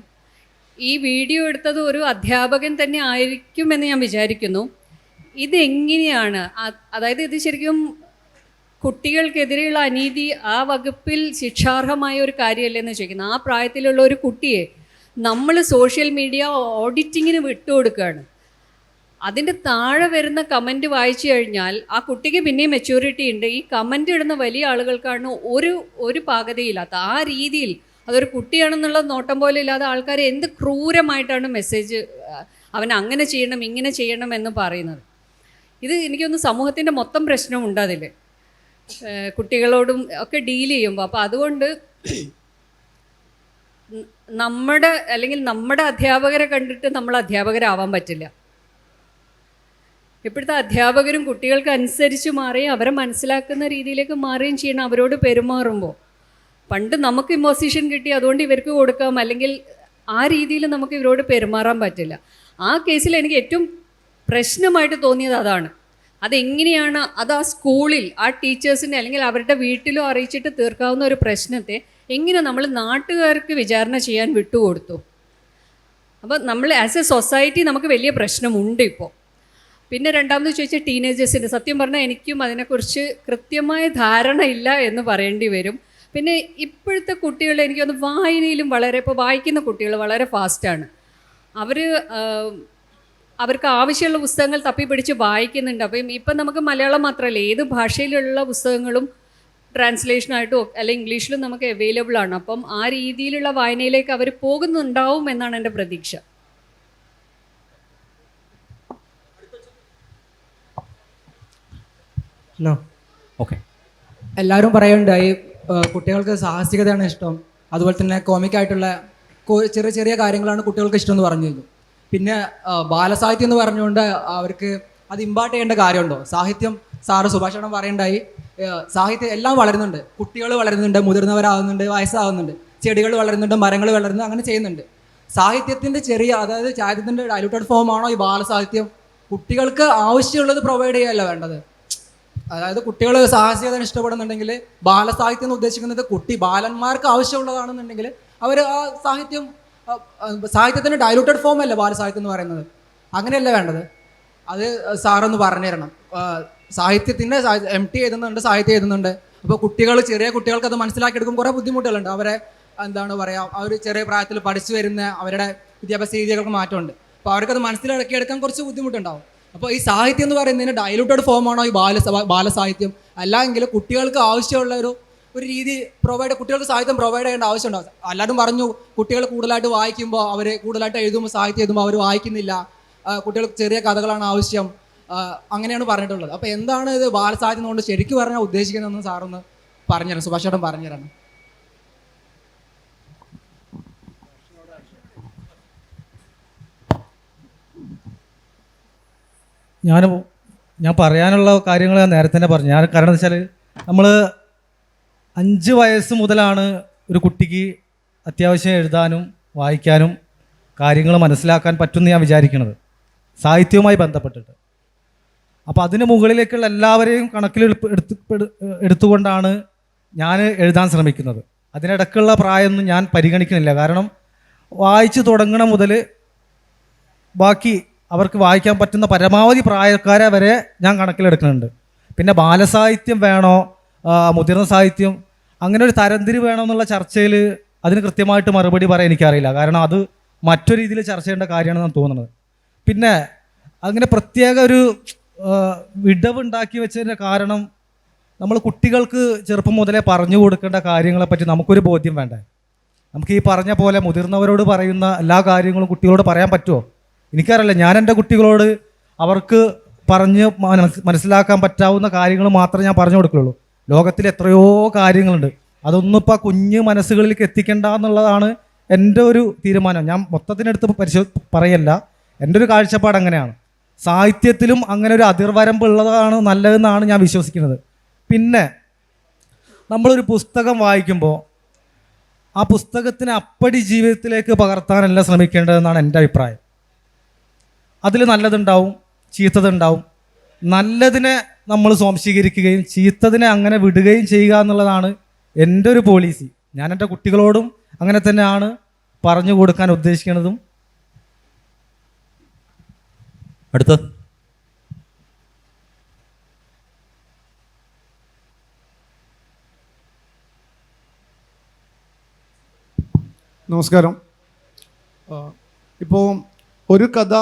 ഈ വീഡിയോ എടുത്തത് ഒരു അധ്യാപകൻ തന്നെ ആയിരിക്കുമെന്ന് ഞാൻ വിചാരിക്കുന്നു. ഇതെങ്ങനെയാണ്, അതായത് ഇത് ശരിക്കും കുട്ടികൾക്കെതിരെയുള്ള അനീതി ആ വകുപ്പിൽ ശിക്ഷാർഹമായ ഒരു കാര്യമല്ലെന്ന് ചോദിക്കുന്നത്. ആ പ്രായത്തിലുള്ള ഒരു കുട്ടിയെ നമ്മൾ സോഷ്യൽ മീഡിയ ഓഡിറ്റിങ്ങിന് വിട്ടുകൊടുക്കുകയാണ്. അതിൻ്റെ താഴെ വരുന്ന കമൻറ്റ് വായിച്ചു കഴിഞ്ഞാൽ ആ കുട്ടിക്ക് പിന്നെയും മെച്യൂരിറ്റി ഉണ്ട്. ഈ കമൻ്റ് ഇടുന്ന വലിയ ആളുകൾക്കാണ് ഒരു പാകതയില്ലാത്ത ആ രീതിയിൽ, അതൊരു കുട്ടിയാണെന്നുള്ള നോട്ടം പോലെ ഇല്ലാതെ ആൾക്കാർ എന്ത് ക്രൂരമായിട്ടാണ് മെസ്സേജ്, അവൻ അങ്ങനെ ചെയ്യണം ഇങ്ങനെ ചെയ്യണം എന്ന് പറയുന്നത്. ഇത് എനിക്കൊന്ന് സമൂഹത്തിൻ്റെ മൊത്തം പ്രശ്നമുണ്ട് അതിൽ, കുട്ടികളോടും ഒക്കെ ഡീൽ ചെയ്യുമ്പോൾ. അപ്പോൾ അതുകൊണ്ട് നമ്മുടെ അധ്യാപകരെ കണ്ടിട്ട് നമ്മൾ അധ്യാപകരാവാൻ പറ്റില്ല. ഇപ്പോഴത്തെ അധ്യാപകരും കുട്ടികൾക്ക് അനുസരിച്ച് മാറുകയും അവരെ മനസ്സിലാക്കുന്ന രീതിയിലേക്ക് മാറുകയും ചെയ്യണം അവരോട് പെരുമാറുമ്പോൾ. പണ്ട് നമുക്ക് ഇമ്പോസിഷൻ കിട്ടി അതുകൊണ്ട് ഇവർക്ക് കൊടുക്കാം, അല്ലെങ്കിൽ ആ രീതിയിൽ നമുക്ക് ഇവരോട് പെരുമാറാൻ പറ്റില്ല. ആ കേസിൽ എനിക്ക് ഏറ്റവും പ്രശ്നമായിട്ട് തോന്നിയത് അതാണ്. അതെങ്ങനെയാണ് അത് ആ സ്കൂളിൽ ആ ടീച്ചേഴ്സിനെ അല്ലെങ്കിൽ അവരുടെ വീട്ടിലോ അറിയിച്ചിട്ട് തീർക്കാവുന്ന ഒരു പ്രശ്നത്തെ എങ്ങനെ നമ്മൾ നാട്ടുകാർക്ക് വിചാരണ ചെയ്യാൻ വിട്ടുകൊടുത്തു. അപ്പോൾ നമ്മൾ ആസ് എ സൊസൈറ്റി നമുക്ക് വലിയ പ്രശ്നമുണ്ട് ഇപ്പോൾ. പിന്നെ രണ്ടാമത് ചോദിച്ചാൽ ടീനേജേഴ്സിൻ്റെ, സത്യം പറഞ്ഞാൽ എനിക്കും അതിനെക്കുറിച്ച് കൃത്യമായ ധാരണ ഇല്ല എന്ന് പറയേണ്ടി വരും. പിന്നെ ഇപ്പോഴത്തെ കുട്ടികൾ എനിക്കൊന്ന് വായനയിലും ഇപ്പോൾ വായിക്കുന്ന കുട്ടികൾ വളരെ ഫാസ്റ്റാണ്. അവർക്ക് ആവശ്യമുള്ള പുസ്തകങ്ങൾ തപ്പിപ്പിടിച്ച് വായിക്കുന്നുണ്ട്. അപ്പം ഇപ്പം നമുക്ക് മലയാളം മാത്രമല്ല, ഏത് ഭാഷയിലുള്ള പുസ്തകങ്ങളും ട്രാൻസ്ലേഷനായിട്ടോ അല്ലെങ്കിൽ ഇംഗ്ലീഷിലും നമുക്ക് അവൈലബിൾ ആണ്. അപ്പം ആ രീതിയിലുള്ള വായനയിലേക്ക് അവർ പോകുന്നുണ്ടാവും എന്നാണ് എൻ്റെ പ്രതീക്ഷ. Hello, okay. എല്ലാവരും പറയുന്നുണ്ടായി കുട്ടികൾക്ക് സാഹസികതയാണ് ഇഷ്ടം, അതുപോലെ തന്നെ കോമിക്കായിട്ടുള്ള ചെറിയ ചെറിയ കാര്യങ്ങളാണ് കുട്ടികൾക്ക് ഇഷ്ടം എന്ന് പറഞ്ഞു കഴിഞ്ഞു. പിന്നെ ബാലസാഹിത്യം എന്ന് പറഞ്ഞുകൊണ്ട് അവർക്ക് അത് ഇമ്പാർട്ട് ചെയ്യേണ്ട കാര്യമുണ്ടോ? സാഹിത്യം സാറ് സുഭാഷണം പറയണ്ടായി, സാഹിത്യം എല്ലാം വളരുന്നുണ്ട്, കുട്ടികൾ വളരുന്നുണ്ട്, മുതിർന്നവരാകുന്നുണ്ട്, വയസ്സാകുന്നുണ്ട്, ചെടികൾ വളരുന്നുണ്ട്, മരങ്ങൾ വളരുന്നുണ്ട്, അങ്ങനെ ചെയ്യുന്നുണ്ട്. സാഹിത്യത്തിൻ്റെ അതായത് സാഹിത്യത്തിൻ്റെ ഡൈലൂട്ടഡ് ഫോമാണോ ഈ ബാലസാഹിത്യം? കുട്ടികൾക്ക് ആവശ്യമുള്ളത് പ്രൊവൈഡ് ചെയ്യുകയല്ല വേണ്ടത്. അതായത് കുട്ടികൾ സാഹസികത ഇഷ്ടപ്പെടുന്നുണ്ടെങ്കിൽ ബാലസാഹിത്യം എന്ന് ഉദ്ദേശിക്കുന്നത് ബാലന്മാർക്ക് ആവശ്യമുള്ളതാണെന്നുണ്ടെങ്കിൽ അവർ ആ സാഹിത്യത്തിൻ്റെ ഡൈലൂട്ടഡ് ഫോം അല്ല ബാലസാഹിത്യം എന്ന് പറയുന്നത്. അങ്ങനെയല്ല വേണ്ടത്. അത് സാറൊന്ന് പറഞ്ഞു തരണം. സാഹിത്യത്തിൻ്റെ MT എഴുതുന്നുണ്ട്, സാഹിത്യം എഴുതുന്നുണ്ട്. അപ്പോൾ ചെറിയ കുട്ടികൾക്ക് അത് മനസ്സിലാക്കിയെടുക്കും കുറേ ബുദ്ധിമുട്ടുകളുണ്ട്. അവരെ എന്താണ് പറയുക, അവർ ചെറിയ പ്രായത്തിൽ പഠിച്ചു വരുന്ന അവരുടെ വിദ്യാഭ്യാസ രീതികൾക്ക് മാറ്റമുണ്ട്. അപ്പോൾ അവർക്കത് മനസ്സിലാക്കിയെടുക്കാൻ കുറച്ച് ബുദ്ധിമുട്ടുണ്ടാവും. അപ്പോൾ ഈ സാഹിത്യം എന്ന് പറയുന്നതിന് ഡൈലൂട്ടഡ് ഫോമാണോ ഈ ബാലസാഹിത്യം? അല്ലെങ്കിൽ കുട്ടികൾക്ക് ആവശ്യമുള്ള ഒരു രീതി കുട്ടികൾക്ക് സാഹിത്യം പ്രൊവൈഡ് ചെയ്യേണ്ട ആവശ്യമുണ്ടാവും. എല്ലാവരും പറഞ്ഞു കുട്ടികൾ കൂടുതലായിട്ട് വായിക്കുമ്പോൾ അവർ കൂടുതലായിട്ട് സാഹിത്യം എഴുതുമ്പോൾ അവർ വായിക്കുന്നില്ല, കുട്ടികൾക്ക് ചെറിയ കഥകളാണ് ആവശ്യം, അങ്ങനെയാണ് പറഞ്ഞിട്ടുള്ളത്. അപ്പോൾ എന്താണ് ഇത് ബാലസാഹിത്യം കൊണ്ട് ശരിക്കും പറഞ്ഞാൽ ഉദ്ദേശിക്കുന്നതെന്ന് സാറൊന്ന് പറഞ്ഞുതരാം, സുഭാഷ് ചേട്ടൻ പറഞ്ഞുതരണം. ഞാൻ പറയാനുള്ള കാര്യങ്ങൾ ഞാൻ നേരത്തെ തന്നെ പറഞ്ഞു. കാരണം എന്താ വെച്ചാൽ നമ്മൾ 5 വയസ്സ് മുതലാണ് ഒരു കുട്ടിക്ക് അത്യാവശ്യം എഴുതാനും വായിക്കാനും കാര്യങ്ങൾ മനസ്സിലാക്കാൻ പറ്റുമെന്ന് ഞാൻ വിചാരിക്കുന്നത്, സാഹിത്യവുമായി ബന്ധപ്പെട്ടിട്ട്. അപ്പോൾ അതിന് മുകളിലേക്കുള്ള എല്ലാവരെയും എടുത്തുകൊണ്ടാണ് ഞാൻ എഴുതാൻ ശ്രമിക്കുന്നത്. അതിനിടയ്ക്കുള്ള പ്രായമൊന്നും ഞാൻ പരിഗണിക്കുന്നില്ല. കാരണം വായിച്ചു തുടങ്ങണ മുതൽ ബാക്കി അവർക്ക് വായിക്കാൻ പറ്റുന്ന പരമാവധി പ്രായക്കാരെ വരെ ഞാൻ കണക്കിലെടുക്കുന്നുണ്ട്. പിന്നെ ബാലസാഹിത്യം വേണോ മുതിർന്ന സാഹിത്യം അങ്ങനെ ഒരു തരംതിരിവ് വേണോ എന്നുള്ള ചർച്ചയിൽ അതിന് കൃത്യമായിട്ട് മറുപടി പറയാൻ എനിക്കറിയില്ല. കാരണം അത് മറ്റൊരു രീതിയിൽ ചർച്ച ചെയ്യേണ്ട കാര്യമാണെന്നാണ് തോന്നുന്നത്. പിന്നെ അങ്ങനെ പ്രത്യേക ഒരു വിടവ് ഉണ്ടാക്കി വെച്ചതിൻ്റെ കാരണം നമ്മൾ കുട്ടികൾക്ക് ചെറുപ്പം മുതലേ പറഞ്ഞു കൊടുക്കേണ്ട കാര്യങ്ങളെപ്പറ്റി നമുക്കൊരു ബോധ്യം വേണ്ടേ? നമുക്ക് ഈ പറഞ്ഞ പോലെ മുതിർന്നവരോട് പറയുന്ന എല്ലാ കാര്യങ്ങളും കുട്ടികളോട് പറയാൻ പറ്റുമോ? എനിക്കറിയില്ല. ഞാൻ എൻ്റെ കുട്ടികളോട് അവർക്ക് പറഞ്ഞ് മനസ്സിലാക്കാൻ പറ്റാവുന്ന കാര്യങ്ങൾ മാത്രമേ ഞാൻ പറഞ്ഞു കൊടുക്കുകയുള്ളൂ. ലോകത്തിൽ എത്രയോ കാര്യങ്ങളുണ്ട്. അതൊന്നും ഇപ്പോൾ കുഞ്ഞ് മനസ്സുകളിലേക്ക് എത്തിക്കേണ്ട എന്നുള്ളതാണ് എൻ്റെ ഒരു തീരുമാനം. ഞാൻ മൊത്തത്തിനെടുത്ത് പറയല്ല, എൻ്റെ ഒരു കാഴ്ചപ്പാട് അങ്ങനെയാണ്. സാഹിത്യത്തിലും അങ്ങനെ ഒരു അതിർവരമ്പ് ഉള്ളതാണ് നല്ലതെന്നാണ് ഞാൻ വിശ്വസിക്കുന്നത്. പിന്നെ നമ്മളൊരു പുസ്തകം വായിക്കുമ്പോൾ ആ പുസ്തകത്തിനെ അപ്പടി ജീവിതത്തിലേക്ക് പകർത്താനല്ല ശ്രമിക്കേണ്ടതെന്നാണ് എൻ്റെ അഭിപ്രായം. അതിൽ നല്ലതുണ്ടാവും, ചീത്തതുണ്ടാവും. നല്ലതിനെ നമ്മൾ സ്വാംശീകരിക്കുകയും ചീത്തതിനെ അങ്ങനെ വിടുകയും ചെയ്യുക എന്നുള്ളതാണ് എൻ്റെ ഒരു പോളിസി. ഞാൻ എൻ്റെ കുട്ടികളോടും അങ്ങനെ തന്നെയാണ് പറഞ്ഞു കൊടുക്കാൻ ഉദ്ദേശിക്കുന്നതും. അടുത്ത് നമസ്കാരം. ഇപ്പോൾ ഒരു കഥ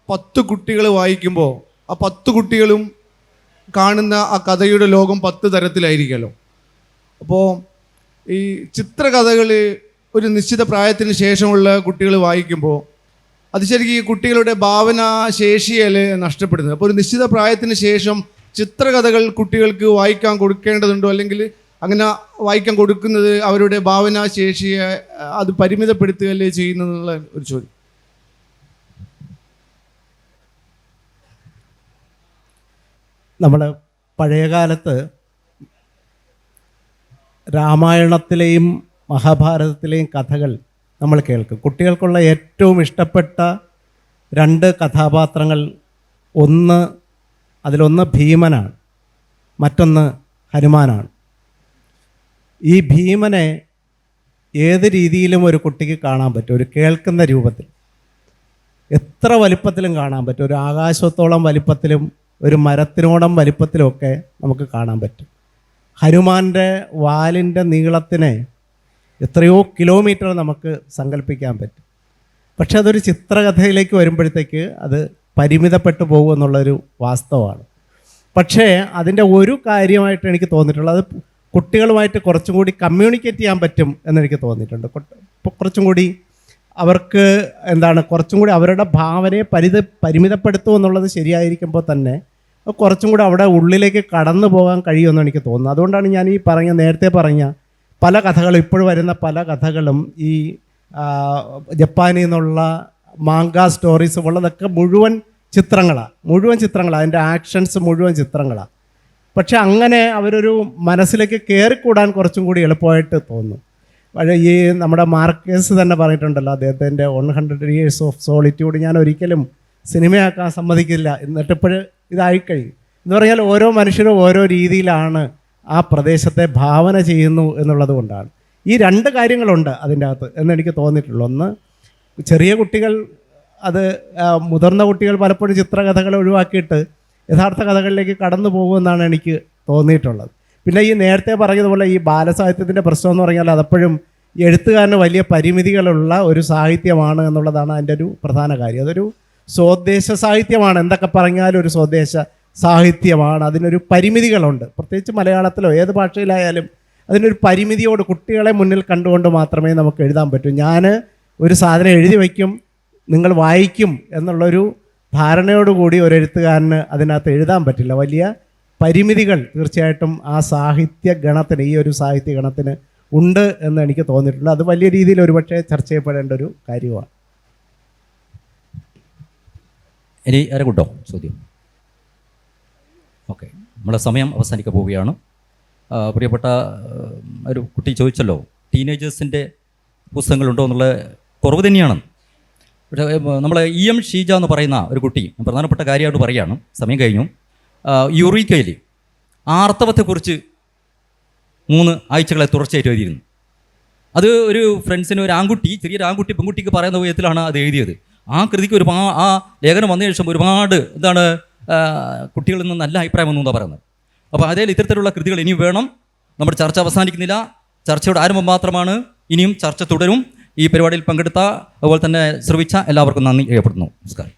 10 കുട്ടികൾ വായിക്കുമ്പോൾ ആ 10 കുട്ടികളും കാണുന്ന ആ കഥയുടെ ലോകം 10 തരത്തിലായിരിക്കുമല്ലോ. അപ്പോൾ ഈ ചിത്രകഥകൾ ഒരു നിശ്ചിത പ്രായത്തിന് ശേഷമുള്ള കുട്ടികൾ വായിക്കുമ്പോൾ അത് ശരിക്കും ഈ കുട്ടികളുടെ ഭാവനാശേഷിയിൽ നഷ്ടപ്പെടുന്നത്. അപ്പോൾ ഒരു നിശ്ചിത പ്രായത്തിന് ശേഷം ചിത്രകഥകൾ കുട്ടികൾക്ക് വായിക്കാൻ കൊടുക്കേണ്ടതുണ്ടോ, അല്ലെങ്കിൽ അങ്ങനെ വായിക്കാൻ കൊടുക്കുന്നത് അവരുടെ ഭാവനാശേഷിയെ അത് പരിമിതപ്പെടുത്തുകയല്ലേ ചെയ്യുന്നതെന്നുള്ള ഒരു ചോദ്യം. നമ്മൾ പഴയകാലത്ത് രാമായണത്തിലെയും മഹാഭാരതത്തിലെയും കഥകൾ നമ്മൾ കേൾക്കും. കുട്ടികൾക്കുള്ള ഏറ്റവും ഇഷ്ടപ്പെട്ട 2 കഥാപാത്രങ്ങൾ, അതിലൊന്ന് ഭീമനാണ്, മറ്റൊന്ന് ഹനുമാനാണ്. ഈ ഭീമനെ ഏത് രീതിയിലും ഒരു കുട്ടിക്ക് കാണാൻ പറ്റും, ഒരു കേൾക്കുന്ന രൂപത്തിൽ എത്ര വലിപ്പത്തിലും കാണാൻ പറ്റും. ഒരു ആകാശത്തോളം വലിപ്പത്തിലും ഒരു മരത്തിനോളം വലിപ്പത്തിലുമൊക്കെ നമുക്ക് കാണാൻ പറ്റും. ഹനുമാൻ്റെ വാലിൻ്റെ നീളത്തിനെ എത്രയോ കിലോമീറ്റർ നമുക്ക് സങ്കല്പിക്കാൻ പറ്റും. പക്ഷെ അതൊരു ചിത്രകഥയിലേക്ക് വരുമ്പോഴത്തേക്ക് അത് പരിമിതപ്പെട്ടു പോകുമെന്നുള്ളൊരു വാസ്തവമാണ്. പക്ഷേ അതിൻ്റെ ഒരു കാര്യമായിട്ട് എനിക്ക് തോന്നിയിട്ടുള്ളത്, അത് കുട്ടികളുമായിട്ട് കുറച്ചും കൂടി കമ്മ്യൂണിക്കേറ്റ് ചെയ്യാൻ പറ്റും എന്നെനിക്ക് തോന്നിയിട്ടുണ്ട്. കുറച്ചും കൂടി അവർക്ക് കുറച്ചും കൂടി അവരുടെ ഭാവനയെ പരിമിതപ്പെടുത്തും എന്നുള്ളത് ശരിയായിരിക്കുമ്പോൾ തന്നെ കുറച്ചും കൂടി അവിടെ ഉള്ളിലേക്ക് കടന്നു പോകാൻ കഴിയുമെന്ന് എനിക്ക് തോന്നുന്നു. അതുകൊണ്ടാണ് ഞാൻ ഈ നേരത്തെ പറഞ്ഞ പല കഥകളും, ഇപ്പോഴും വരുന്ന പല കഥകളും ഈ ജപ്പാനിൽ നിന്നുള്ള മാങ്ക സ്റ്റോറീസ് ഉള്ളതൊക്കെ മുഴുവൻ ചിത്രങ്ങളാണ്. അതിൻ്റെ ആക്ഷൻസ് മുഴുവൻ ചിത്രങ്ങളാണ്. പക്ഷെ അങ്ങനെ അവരൊരു മനസ്സിലേക്ക് കയറിക്കൂടാൻ കുറച്ചും കൂടി എളുപ്പമായിട്ട് തോന്നുന്നു. പക്ഷേ ഈ നമ്മുടെ മാർക്കേസ് തന്നെ പറഞ്ഞിട്ടുണ്ടല്ലോ, അദ്ദേഹത്തിൻ്റെ 100 Years of Solitude ഞാൻ ഒരിക്കലും സിനിമയാക്കാൻ സമ്മതിക്കില്ല, എന്നിട്ടിപ്പോൾ ഇതായിക്കഴിയും എന്ന് പറഞ്ഞാൽ ഓരോ മനുഷ്യരും ഓരോ രീതിയിലാണ് ആ പ്രദേശത്തെ ഭാവന ചെയ്യുന്നു എന്നുള്ളത് കൊണ്ടാണ്. ഈ 2 കാര്യങ്ങളുണ്ട് അതിൻ്റെ അകത്ത് എന്നെനിക്ക് തോന്നിയിട്ടുള്ളൂ. ഒന്ന്, ചെറിയ കുട്ടികൾ മുതിർന്ന കുട്ടികൾ പലപ്പോഴും ചിത്രകഥകൾ ഒഴിവാക്കിയിട്ട് യഥാർത്ഥ കഥകളിലേക്ക് കടന്നു പോകുമെന്നാണ് എനിക്ക് തോന്നിയിട്ടുള്ളത്. പിന്നെ ഈ നേരത്തെ പറഞ്ഞതുപോലെ ഈ ബാലസാഹിത്യത്തിൻ്റെ പ്രശ്നം എന്ന് പറഞ്ഞാൽ അതെപ്പോഴും എഴുത്തുകാരന് വലിയ പരിമിതികളുള്ള ഒരു സാഹിത്യമാണ് എന്നുള്ളതാണ് അതിൻ്റെ ഒരു പ്രധാന കാര്യം. അതൊരു സ്വദേശ സാഹിത്യമാണ്, എന്തൊക്കെ പറഞ്ഞാലും ഒരു സ്വദേശ സാഹിത്യമാണ്. അതിനൊരു പരിമിതികളുണ്ട്. പ്രത്യേകിച്ച് മലയാളത്തിലോ ഏത് ഭാഷയിലായാലും അതിനൊരു പരിമിതിയോട് കുട്ടികളെ മുന്നിൽ കണ്ടുകൊണ്ട് മാത്രമേ നമുക്ക് എഴുതാൻ പറ്റൂ. ഞാൻ ഒരു സാധനം എഴുതി വയ്ക്കും, നിങ്ങൾ വായിക്കും എന്നുള്ളൊരു ധാരണയോടുകൂടി ഒരു എഴുത്തുകാരന് അതിനകത്ത് എഴുതാൻ പറ്റില്ല. വലിയ പരിമിതികൾ തീർച്ചയായിട്ടും ആ സാഹിത്യ ഗണത്തിന്, ഈ ഒരു സാഹിത്യ ഗണത്തിന് ഉണ്ട് എന്ന് എനിക്ക് തോന്നിയിട്ടുണ്ട്. അത് വലിയ രീതിയിൽ ഒരുപക്ഷെ ചർച്ച ചെയ്യപ്പെടേണ്ട ഒരു കാര്യമാണ്. ഇനി ആരെക്കൂട്ടോ ചോദ്യം? ഓക്കെ, നമ്മുടെ സമയം അവസാനിക്കാൻ പോവുകയാണ്. പ്രിയപ്പെട്ട ഒരു കുട്ടി ചോദിച്ചല്ലോ, ടീനേജേഴ്സിൻ്റെ പുസ്തകങ്ങളുണ്ടോ എന്നുള്ള കുറവ് തന്നെയാണ്. പക്ഷേ നമ്മളെ EM ഷീജ എന്ന് പറയുന്ന ഒരു കുട്ടി പ്രധാനപ്പെട്ട കാര്യമായിട്ട് പറയുകയാണ്, സമയം കഴിഞ്ഞു. യുറീക്കയിൽ ആർത്തവത്തെക്കുറിച്ച് 3 ആഴ്ചകളെ തുടർച്ചയായിട്ട് എഴുതിയിരുന്നു. അത് ഒരു ഫ്രണ്ട്സിന് ഒരു ആൺകുട്ടി, ചെറിയൊരു ആൺകുട്ടി പെൺകുട്ടിക്ക് പറയുന്ന വിധത്തിലാണ് അത് എഴുതിയത്. ആ കൃതിക്ക് ആ ലേഖനം വന്നതിന് ശേഷം ഒരുപാട് കുട്ടികളിൽ നിന്ന് നല്ല അഭിപ്രായം വന്നു എന്നാണ് പറയുന്നത്. അപ്പോൾ അതിൽ ഇത്തരത്തിലുള്ള കൃതികൾ ഇനിയും വേണം. നമ്മുടെ ചർച്ച അവസാനിക്കുന്നില്ല, ചർച്ചയുടെ ആരംഭം മാത്രമാണ്. ഇനിയും ചർച്ച തുടരും. ഈ പരിപാടിയിൽ പങ്കെടുത്ത അതുപോലെ തന്നെ ശ്രവിച്ച എല്ലാവർക്കും നന്ദി രേഖപ്പെടുത്തുന്നു. നമസ്കാരം.